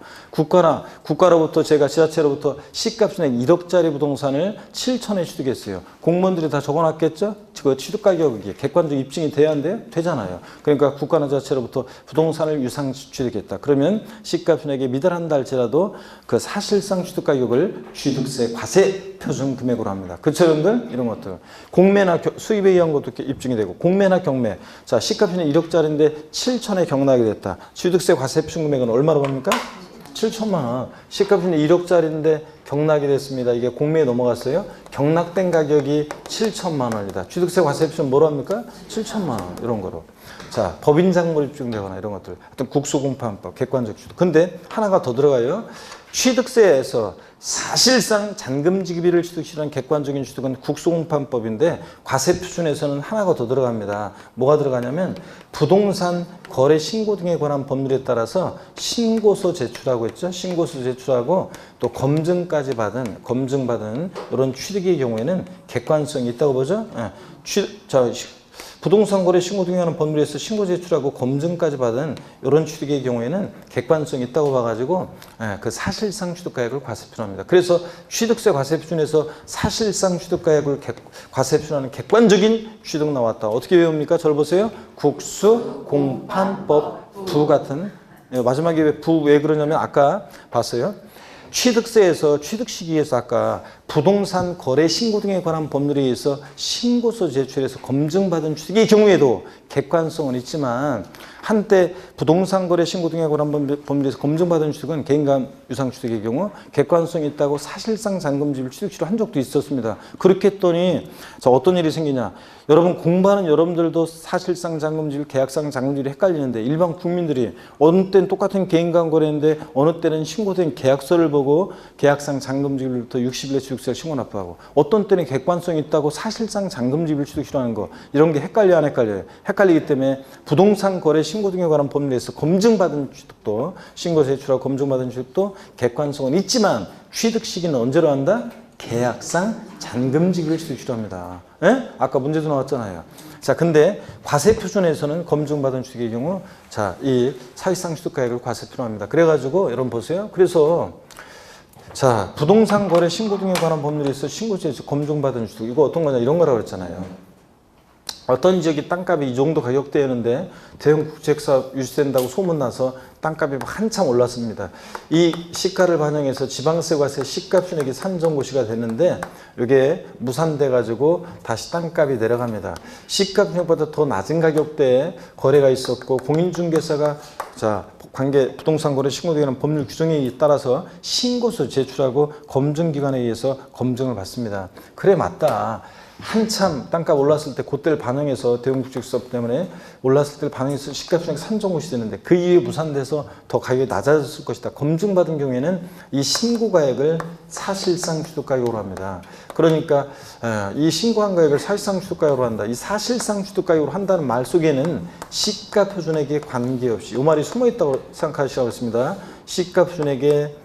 국가로부터 제가 지자체로부터 시가 표준액 1억짜리 부동산을 7천에 취득했어요. 공무원들이 다 적어놨겠죠? 그 취득가격이 객관적 입증이 돼야 안 돼요? 되잖아요. 그러니까 국가나 지자체로부터 부동산을 유상 취득했다. 그러면 시가 표준액에 미달한다 할지라도 그 사실상 취득 가격을 취득세 과세 표준 금액으로 합니다. 그렇죠, 여러분들? 이런 것들. 공매나 수입에 의한 것도 이렇게 입증이 되고, 공매나 경매. 자, 시가 표준액 1억짜리인데 7천에 경락이 됐다. 취득세 과세 표준 금액은 얼마로 합니까? 7천만 원. 시가 표준액 1억짜리인데 경락이 됐습니다. 이게 공매에 넘어갔어요. 경락된 가격이 7천만 원이다. 취득세 과세 표준 뭐로 합니까? 7천만 원. 이런 거로. 자, 법인 장부 입증되거나 이런 것들. 하여튼 국수공판법, 객관적 취득. 근데 하나가 더 들어가요. 취득세에서 사실상 잔금 지급일을 취득시라는 객관적인 취득은 국수공판법인데 과세 표준에서는 하나가 더 들어갑니다. 뭐가 들어가냐면 부동산 거래 신고 등에 관한 법률에 따라서 신고서 제출하고 했죠. 신고서 제출하고 또 검증까지 검증받은 이런 취득의 경우에는 객관성이 있다고 보죠. 부동산 거래 신고 등에 관한 법률에서 신고 제출하고 검증까지 받은 이런 취득의 경우에는 객관성이 있다고 봐가지고 그 사실상 취득가액을 과세 표준합니다. 그래서 취득세 과세 표준에서 사실상 취득가액을 과세 표준하는 객관적인 취득 나왔다. 어떻게 외웁니까? 저를 보세요. 국수 공판법 부 같은. 마지막에 왜 그러냐면 아까 봤어요. 취득세에서 취득 시기에서 아까 부동산 거래 신고 등에 관한 법률에 의해서 신고서 제출해서 검증받은 취득의 경우에도 객관성은 있지만 한때 부동산 거래 신고 등에 관한 법률에서 검증받은 취득은 개인간 유상 취득의 경우 객관성이 있다고 사실상 잔금지를 취득시로 한 적도 있었습니다. 그렇게 했더니 자, 어떤 일이 생기냐. 여러분 공부하는 여러분들도 사실상 잔금지율, 계약상 잔금지율이 헷갈리는데 일반 국민들이 어느 때는 똑같은 개인간 거래인데 어느 때는 신고된 계약서를 보고 계약상 잔금지율부터 60일에 취득세를 신고 납부하고 어떤 때는 객관성이 있다고 사실상 잔금지율 취득시로 하는 거 이런 게 헷갈려 안 헷갈려요? 헷갈리기 때문에 부동산 거래 신고 등에 관한 법률에서 검증받은 취득도 신고 제출하고 검증받은 취득도 객관성은 있지만 취득 시기는 언제로 한다? 계약상 잔금지급을 취득시로 합니다. 예? 아까 문제도 나왔잖아요. 자, 근데 과세 표준에서는 검증받은 취득의 경우 자, 이 사실상 취득가액을 과세 표준합니다. 그래가지고 여러분 보세요. 그래서 자, 부동산 거래 신고 등에 관한 법률에 있어 신고 제출 검증받은 취득 이거 어떤 거냐 이런 거라고 그랬잖아요. 어떤 지역이 땅값이 이 정도 가격대였는데 대형 국책사업 유치된다고 소문나서 땅값이 한참 올랐습니다. 이 시가를 반영해서 지방세과세 시가 표준액이 산정고시가 됐는데 이게 무산돼 가지고 다시 땅값이 내려갑니다. 시가 표준액보다 더 낮은 가격대에 거래가 있었고 공인중개사가 자 부동산 거래 신고 등에 관한 법률 규정에 따라서 신고서 제출하고 검증기관에 의해서 검증을 받습니다. 그래 맞다. 한참 땅값 올랐을 때 그때를 반영해서 대형국책사업 때문에 올랐을 때를 반영해서 시가표준액 산정고시 되는데 그 이후에 무산돼서 더 가격이 낮아졌을 것이다. 검증받은 경우에는 이 신고가액을 사실상 취득가격으로 합니다. 그러니까 이 신고한 가액을 사실상 취득가격으로 한다. 이 사실상 취득가격으로 한다는 말 속에는 시가표준액에 관계없이 이 말이 숨어있다고 생각하시라고 했습니다. 시가표준액에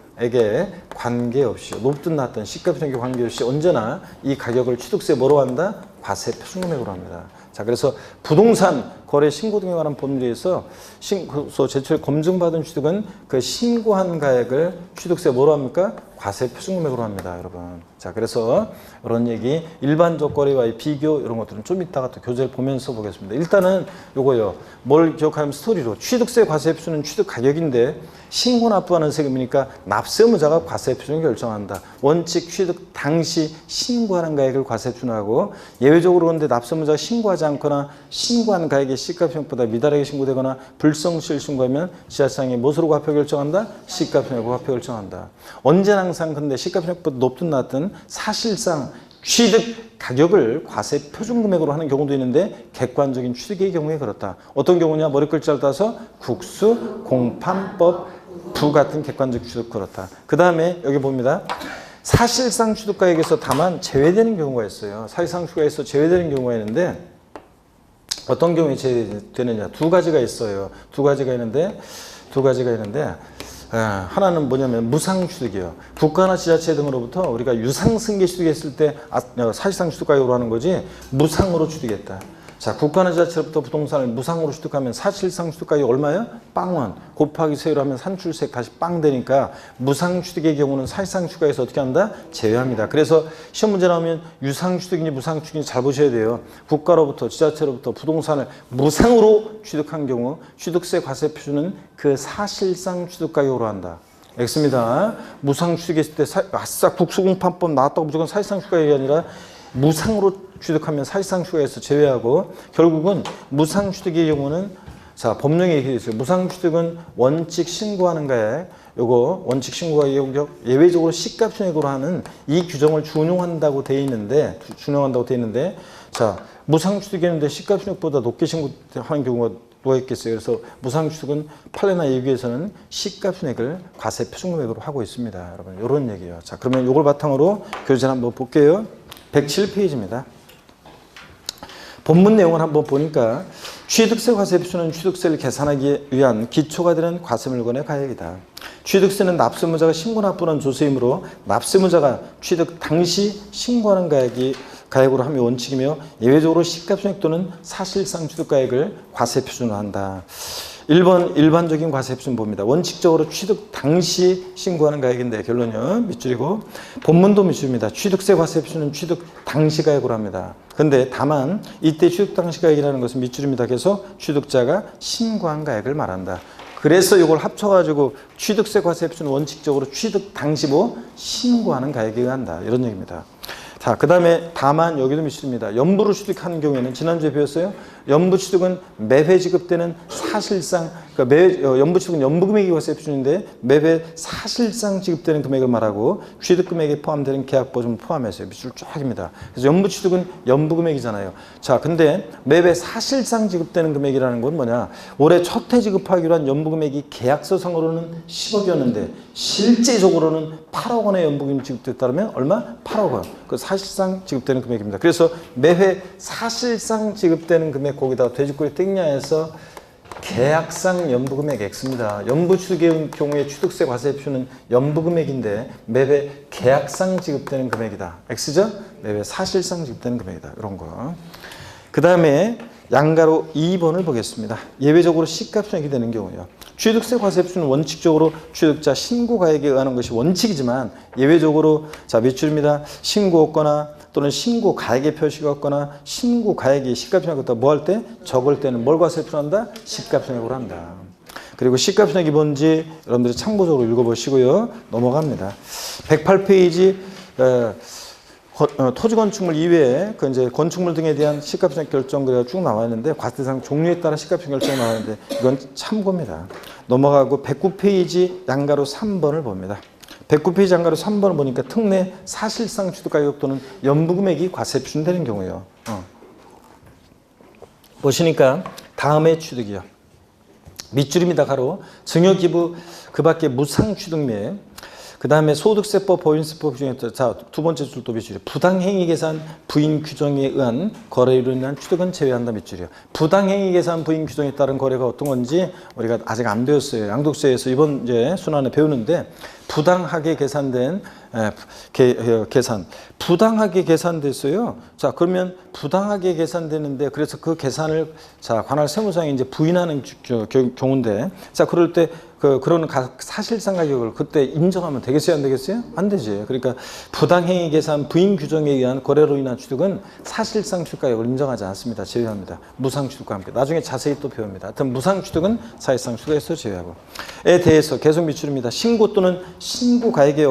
관계없이 높든 낮든 시가표준액에 관계없이 언제나 이 가격을 취득세 뭐로 한다? 과세 표준금액으로 합니다. 자, 그래서 부동산 거래 신고 등에 관한 법률에서 제출 검증받은 취득은 그 신고한 가액을 취득세 뭐로 합니까? 과세 표준금액으로 합니다, 여러분. 자, 그래서 이런 얘기, 일반적 거래와의 비교 이런 것들은 좀 이따가 또 교재를 보면서 보겠습니다. 일단은 요거요. 뭘 기억하면 스토리로 취득세 과세 표준은 취득 가격인데 신고 납부하는 세금이니까 납세무자가 과세 표준을 결정한다. 원칙 취득 당시 신고하는 가액을 과세 표준하고 예외적으로 그런데 납세무자가 신고하지 않거나 신고한 가액이 시가평액보다 미달하게 신고되거나 불성실 신고하면 지자체장이 무엇으로 과표 결정한다? 시가평액으로 과표 결정한다. 언제나 항상 근데 시가평액보다 높든 낮든 사실상 취득 가격을 과세 표준금액으로 하는 경우도 있는데 객관적인 취득의 경우에 그렇다. 어떤 경우냐? 머리글자를 따서 국수, 공판법, 부 같은 객관적 취득 그렇다. 그 다음에 여기 봅니다. 사실상 취득가액에서 다만 제외되는 경우가 있어요. 사실상 취득가액에서 제외되는 경우가 있는데 어떤 경우에 제외되느냐? 두 가지가 있어요. 두 가지가 있는데 하나는 뭐냐면 무상취득이에요. 국가나 지자체 등으로부터 우리가 유상승계 취득했을 때 사실상 취득가액으로 하는 거지 무상으로 취득했다. 자, 국가나 지자체로부터 부동산을 무상으로 취득하면 사실상 취득가액이 얼마예요? 빵원 곱하기 세율 하면 산출세 다시 빵 되니까 무상 취득의 경우는 사실상 취득가액에서 어떻게 한다? 제외합니다. 그래서 시험 문제 나오면 유상 취득인지 무상 취득인지 잘 보셔야 돼요. 국가로부터 지자체로부터 부동산을 무상으로 취득한 경우 취득세 과세 표준은 그 사실상 취득가격으로 한다. X입니다. 무상 취득했을 때 아싸 국수공판법 나왔다고 무조건 사실상 취득가격이 아니라 무상으로 취득하면 사실상 취득에서 제외하고 결국은 무상 취득의 경우는 자 법령에 얘기해 있어요. 무상 취득은 원칙 신고하는 가액 요거 원칙 신고가 예외적으로 시가평액으로 하는 이 규정을 준용한다고 돼 있는데 자 무상 취득했는데 시가평액보다 높게 신고하는 경우가 누가 있겠어요. 그래서 무상 취득은 판례나 예규에서는 시가평액을 과세 표준금액으로 하고 있습니다. 여러분 이런 얘기예요. 자 그러면 요걸 바탕으로 교재를 한번 볼게요. 107페이지입니다. 본문 내용을 한번 보니까 취득세 과세 표준은 취득세를 계산하기 위한 기초가 되는 과세물건의 가액이다. 취득세는 납세무자가 신고 납부하는 조세이므로 납세무자가 취득 당시 신고하는 가액으로 하면 원칙이며 예외적으로 시가평액 또는 사실상 취득가액을 과세 표준화한다. 1번 일반적인 과세 표준 봅니다. 원칙적으로 취득 당시 신고하는 가액인데 결론은 밑줄이고 본문도 밑줄입니다. 취득세 과세 표준은 취득 당시 가액으로 합니다. 근데 다만 이때 취득 당시 가액이라는 것은 밑줄입니다. 그래서 취득자가 신고한 가액을 말한다. 그래서 이걸 합쳐가지고 취득세 과세 표준은 원칙적으로 취득 당시 신고하는 가액에 의한다. 이런 얘기입니다. 자, 그 다음에 다만 여기도 밑줄입니다. 연부로 취득하는 경우에는 지난주에 배웠어요. 연부 취득은 매회 지급되는 사실상 그러니까 연부 취득은 연부금액이 과세 표준인데 매회 사실상 지급되는 금액을 말하고 취득금액에 포함되는 계약보증을 포함해서 밑줄 쫙입니다. 그래서 연부 취득은 연부금액이잖아요. 자, 근데 매회 사실상 지급되는 금액이라는 건 뭐냐? 올해 첫 해 지급하기로 한 연부금액이 계약서상으로는 10억이었는데 실제적으로는 8억 원의 연부금이 지급됐다면 얼마? 8억 원. 그 사실상 지급되는 금액입니다. 그래서 매회 사실상 지급되는 금액 거기다가 돼지꼬리 땡냐해서 계약상 연부금액 X입니다. 연부 취득의 경우에 취득세 과세 표준은 연부금액인데 매회 계약상 지급되는 금액이다. X죠? 매회 사실상 지급되는 금액이다. 이런 거. 그 다음에 양가로 2번을 보겠습니다. 예외적으로 시가평액이 되는 경우요. 취득세 과세 표준은 원칙적으로 취득자 신고 가액에 의하는 것이 원칙이지만 예외적으로 자 밑줄입니다. 신고 없거나 또는 신고 가액의 표시가 없거나 신고 가액이 시가평액보다 뭐 할 때? 적을 때는 뭘 과세 표준한다? 시가평액으로 한다. 그리고 시가평액이 뭔지 여러분들이 참고적으로 읽어보시고요. 넘어갑니다. 108페이지 토지건축물 이외에 그 이제 건축물 등에 대한 시가평액 결정거래가 쭉 나와 있는데 과세대상 종류에 따라 시가평액 결정이 나와 있는데 이건 참고입니다. 넘어가고 109페이지 양가로 3번을 봅니다. 109페이지 양가로 3번을 보니까 특례 사실상 취득가격 또는 연부금액이 과세 표준되는 경우예요. 보시니까 다음에 취득이요. 밑줄입니다. 가로 증여기부 그 밖에 무상취득매 그 다음에 소득세법, 법인세법 규정에 자, 두 번째 줄도 밑줄이요. 부당행위 계산 부인 규정에 의한 거래로 인한 취득은 제외한다 밑줄이요. 부당행위 계산 부인 규정에 따른 거래가 어떤 건지 우리가 아직 안 배웠어요. 양도세에서 이번 이제 순환에 배우는데 부당하게 계산된 계산. 부당하게 계산됐어요. 자, 그러면 부당하게 계산되는데 그래서 그 계산을 자, 관할 세무상에 이제 부인하는 경우인데 자, 그럴 때 그런 사실상 가격을 그때 인정하면 되겠어요, 안 되겠어요? 안 되지. 그러니까 부당행위 계산 부인 규정에 의한 거래로 인한 취득은 사실상 취득 가격을 인정하지 않습니다. 제외합니다. 무상 취득과 함께. 나중에 자세히 또 배웁니다. 하여튼 무상 취득은 사실상 취득에서 제외하고. 에 대해서 계속 미출입니다. 신고 또는 신고 가액에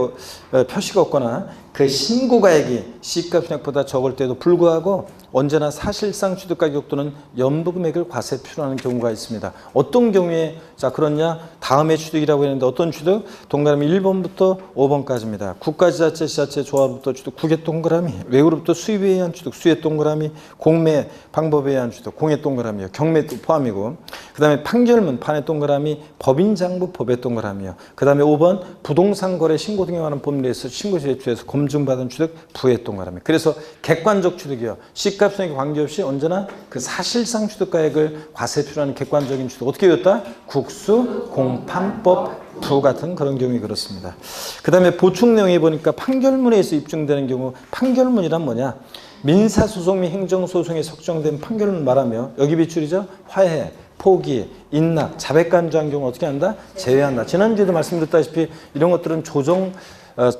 표시가 없거나 그 신고 가액이 시가 금액보다 적을 때도 불구하고 언제나 사실상 취득 가격 또는 연부 금액을 과세 표현하는 경우가 있습니다. 어떤 경우에 자 그러냐? 다음에 취득이라고 했는데 어떤 취득? 동그라미 1번부터 5번까지입니다. 국가지자체, 지자체, 조합부터 취득, 국외 동그라미, 외국으로부터 수입에 의한 취득, 수의 동그라미, 공매 방법에 의한 취득, 공의 동그라미요. 경매도 포함이고 그 다음에 판결문, 판의 동그라미, 법인장부, 법의 동그라미요. 그 다음에 5번 부동산 거래 신고 등에 관한 법률에서 신고 제출해서 검증받은 취득, 부의 동그라미. 그래서 객관적 취득이요. 시가표현에 관계없이 언제나 그 사실상 취득가액을 과세 표현하는 객관적인 취득. 어떻게 되었다? 국수, 공판법, 부 같은 그런 경우에 그렇습니다. 그 다음에 보충 내용에 보니까 판결문에서 입증되는 경우 판결문이란 뭐냐? 민사소송 및 행정소송에 석정된 판결문 말하며 여기 비출이죠. 화해, 포기, 인락, 자백간주한 경우 어떻게 한다? 제외한다. 지난주에도 말씀드렸다시피 이런 것들은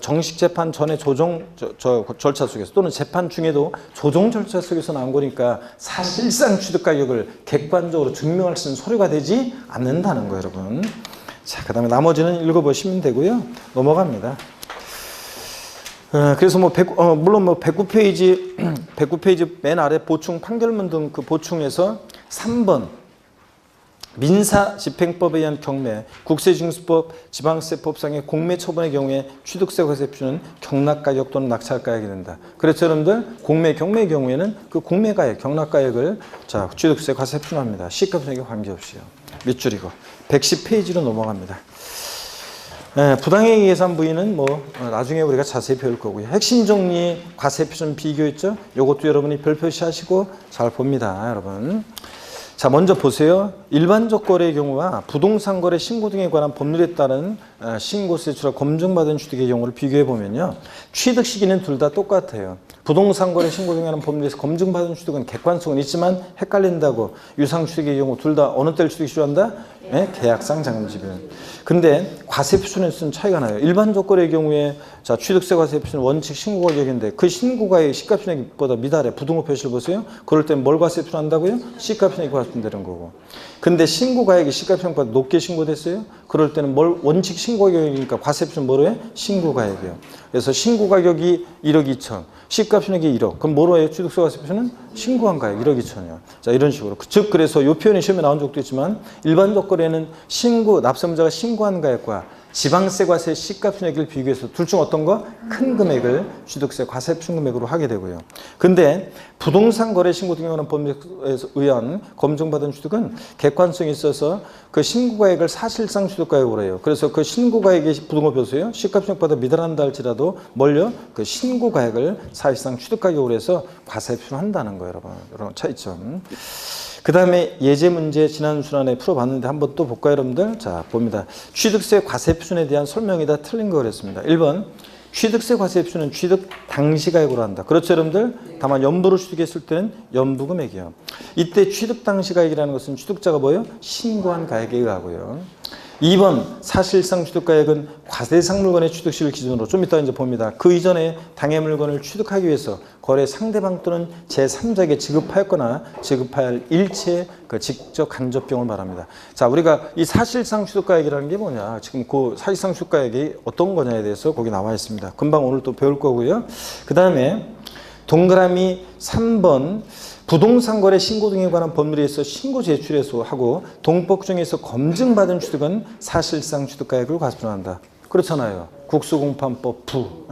정식 재판 전에 조정 절차 속에서 또는 재판 중에도 조정 절차 속에서 나온 거니까 사실상 취득 가격을 객관적으로 증명할 수 있는 서류가 되지 않는다는 거예요, 여러분. 자, 그 다음에 나머지는 읽어보시면 되고요. 넘어갑니다. 그래서 물론 109페이지, 109페이지 맨 아래 보충 판결문 등 그 보충에서 3번 민사집행법에 의한 경매, 국세징수법, 지방세법상의 공매 처분의 경우에 취득세 과세 표준은 경락가격 또는 낙찰가액이 된다. 그래서 여러분들 공매, 경매의 경우에는 그 공매가액, 경락가액을 자 취득세 과세 표준합니다. 시가표준액에 관계없이요. 밑줄이고 110페이지로 넘어갑니다. 부당행위 계산 부위는 나중에 우리가 자세히 배울 거고요. 핵심 정리 과세 표준 비교 있죠? 이것도 여러분이 별 표시하시고 잘 봅니다, 여러분. 자, 먼저 보세요. 일반적 거래의 경우와 부동산 거래 신고 등에 관한 법률에 따른 신고세 제출과 검증받은 취득의 경우를 비교해 보면요. 취득 시기는 둘 다 똑같아요. 부동산 거래 신고 등에 관한 법률에서 검증받은 취득은 객관성은 있지만 헷갈린다고 유상 취득의 경우 둘 다 어느 때를 취득이 필요한다? 네, 계약상 잔금지별. 근데 과세 표준에서는 차이가 나요. 일반적 거래의 경우에 자 취득세 과세 표준은 원칙 신고 가격인데 그 신고 가액 시가 표준액보다 미달해 부등호 표시를 보세요. 그럴 땐 뭘 과세 표준한다고요? 시가 표준액이 과세되는 거고. 근데 신고 가액이 시가 표준액보다 높게 신고됐어요. 그럴 때는 원칙 신고 가격이니까 과세 표준 뭐로 해? 신고 가액이에요. 그래서 신고 가격이 1억 2천, 시가 표준액이 1억. 그럼 뭐로 해요? 취득세 과세 표준은 신고한 가액 1억 2천이요. 자, 이런 식으로. 즉 그래서 이 표현이 시험에 나온 적도 있지만 일반적 거래는 납세자가 신고한 가액과 지방세 과세 시가 표준액을 비교해서 둘 중 어떤 거? 큰 금액을 취득세 과세 표준 금액으로 하게 되고요. 근데 부동산 거래 신고 등에 관한 법률에 의한 검증받은 취득은 객관성이 있어서 그 신고가액을 사실상 취득가액으로 해요. 그래서 그 신고가액이 부등호 표수예요. 시가 표준액보다 미달한다 할지라도 뭘요? 그 신고가액을 사실상 취득가격으로 해서 과세 표준한다는 거예요, 여러분. 이런 차이점. 그 다음에 예제 문제 지난 시간에 풀어봤는데 한번 또 볼까요, 여러분들? 자, 봅니다. 취득세 과세 표준에 대한 설명이 다 틀린 거 그랬습니다. 1번, 취득세 과세 표준은 취득 당시 가액으로 한다. 그렇죠, 여러분들? 다만 연부로 취득했을 때는 연부 금액이요. 이때 취득 당시 가액이라는 것은 취득자가 뭐예요? 신고한 가액에 의하고요. 2번 사실상 취득가액은 과세상 물건의 취득시를 기준으로 좀 이따 이제 봅니다. 그 이전에 당해 물건을 취득하기 위해서 거래 상대방 또는 제3자에게 지급하였거나 지급해야 할 일체의 그 직접 간접 비용을 말합니다. 자, 우리가 이 사실상 취득가액이라는 게 뭐냐? 지금 그 사실상 취득가액이 어떤 거냐에 대해서 거기 나와 있습니다. 금방 오늘 또 배울 거고요. 그 다음에 동그라미 3번 부동산 거래 신고 등에 관한 법률에 의해서 신고 제출해서 하고 동법 중에서 검증받은 취득은 사실상 취득가액을 과세한다. 그렇잖아요. 국수공판법 부.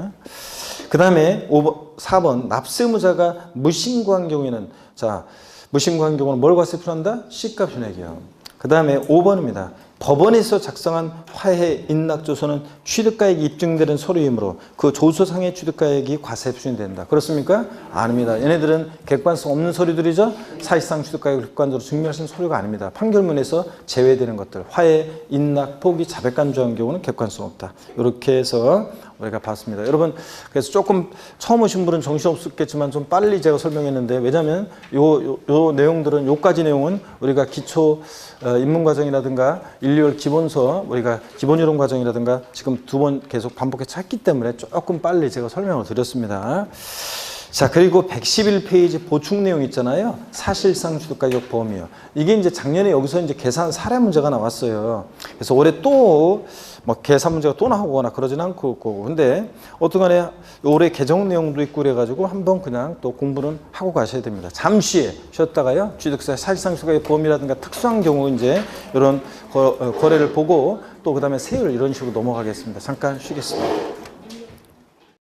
그 다음에 4번 납세의무자가 무신고한 경우에는 자 무신고한 경우는 뭘 과세 표준한다? 시가 표준액이요. 그 다음에 5번입니다. 법원에서 작성한 화해 인낙조서는 취득가액이 입증되는 서류이므로 그 조서상의 취득가액이 과세 표준이 된다. 그렇습니까? 아닙니다. 얘네들은 객관성 없는 서류들이죠. 사실상 취득가액을 객관적으로 증명할 수 있는 서류가 아닙니다. 판결문에서 제외되는 것들, 화해, 인낙, 포기, 자백 간주한 경우는 객관성 없다. 이렇게 해서 우리가 봤습니다. 여러분, 그래서 조금 처음 오신 분은 정신없었겠지만 좀 빨리 제가 설명했는데, 왜냐하면 요 내용들은, 요까지 내용은 우리가 기초 입문과정이라든가 1, 2월 기본서, 우리가 기본이론 과정이라든가 지금 2번 계속 반복해서 했기 때문에 조금 빨리 제가 설명을 드렸습니다. 자, 그리고 111페이지 보충 내용 있잖아요. 사실상 취득가격 보험이요. 이게 이제 작년에 여기서 이제 계산 사례 문제가 나왔어요. 그래서 올해 또 뭐 계산 문제가 또 나오거나 그러진 않고 있고, 근데 어떠간에 올해 개정 내용도 있고 그래가지고 한번 그냥 또 공부는 하고 가셔야 됩니다. 잠시 쉬었다가요, 취득세 사실상 취득가격 보험이라든가 특수한 경우 이제 이런 거래를 보고 또 그 다음에 세율 이런 식으로 넘어가겠습니다. 잠깐 쉬겠습니다.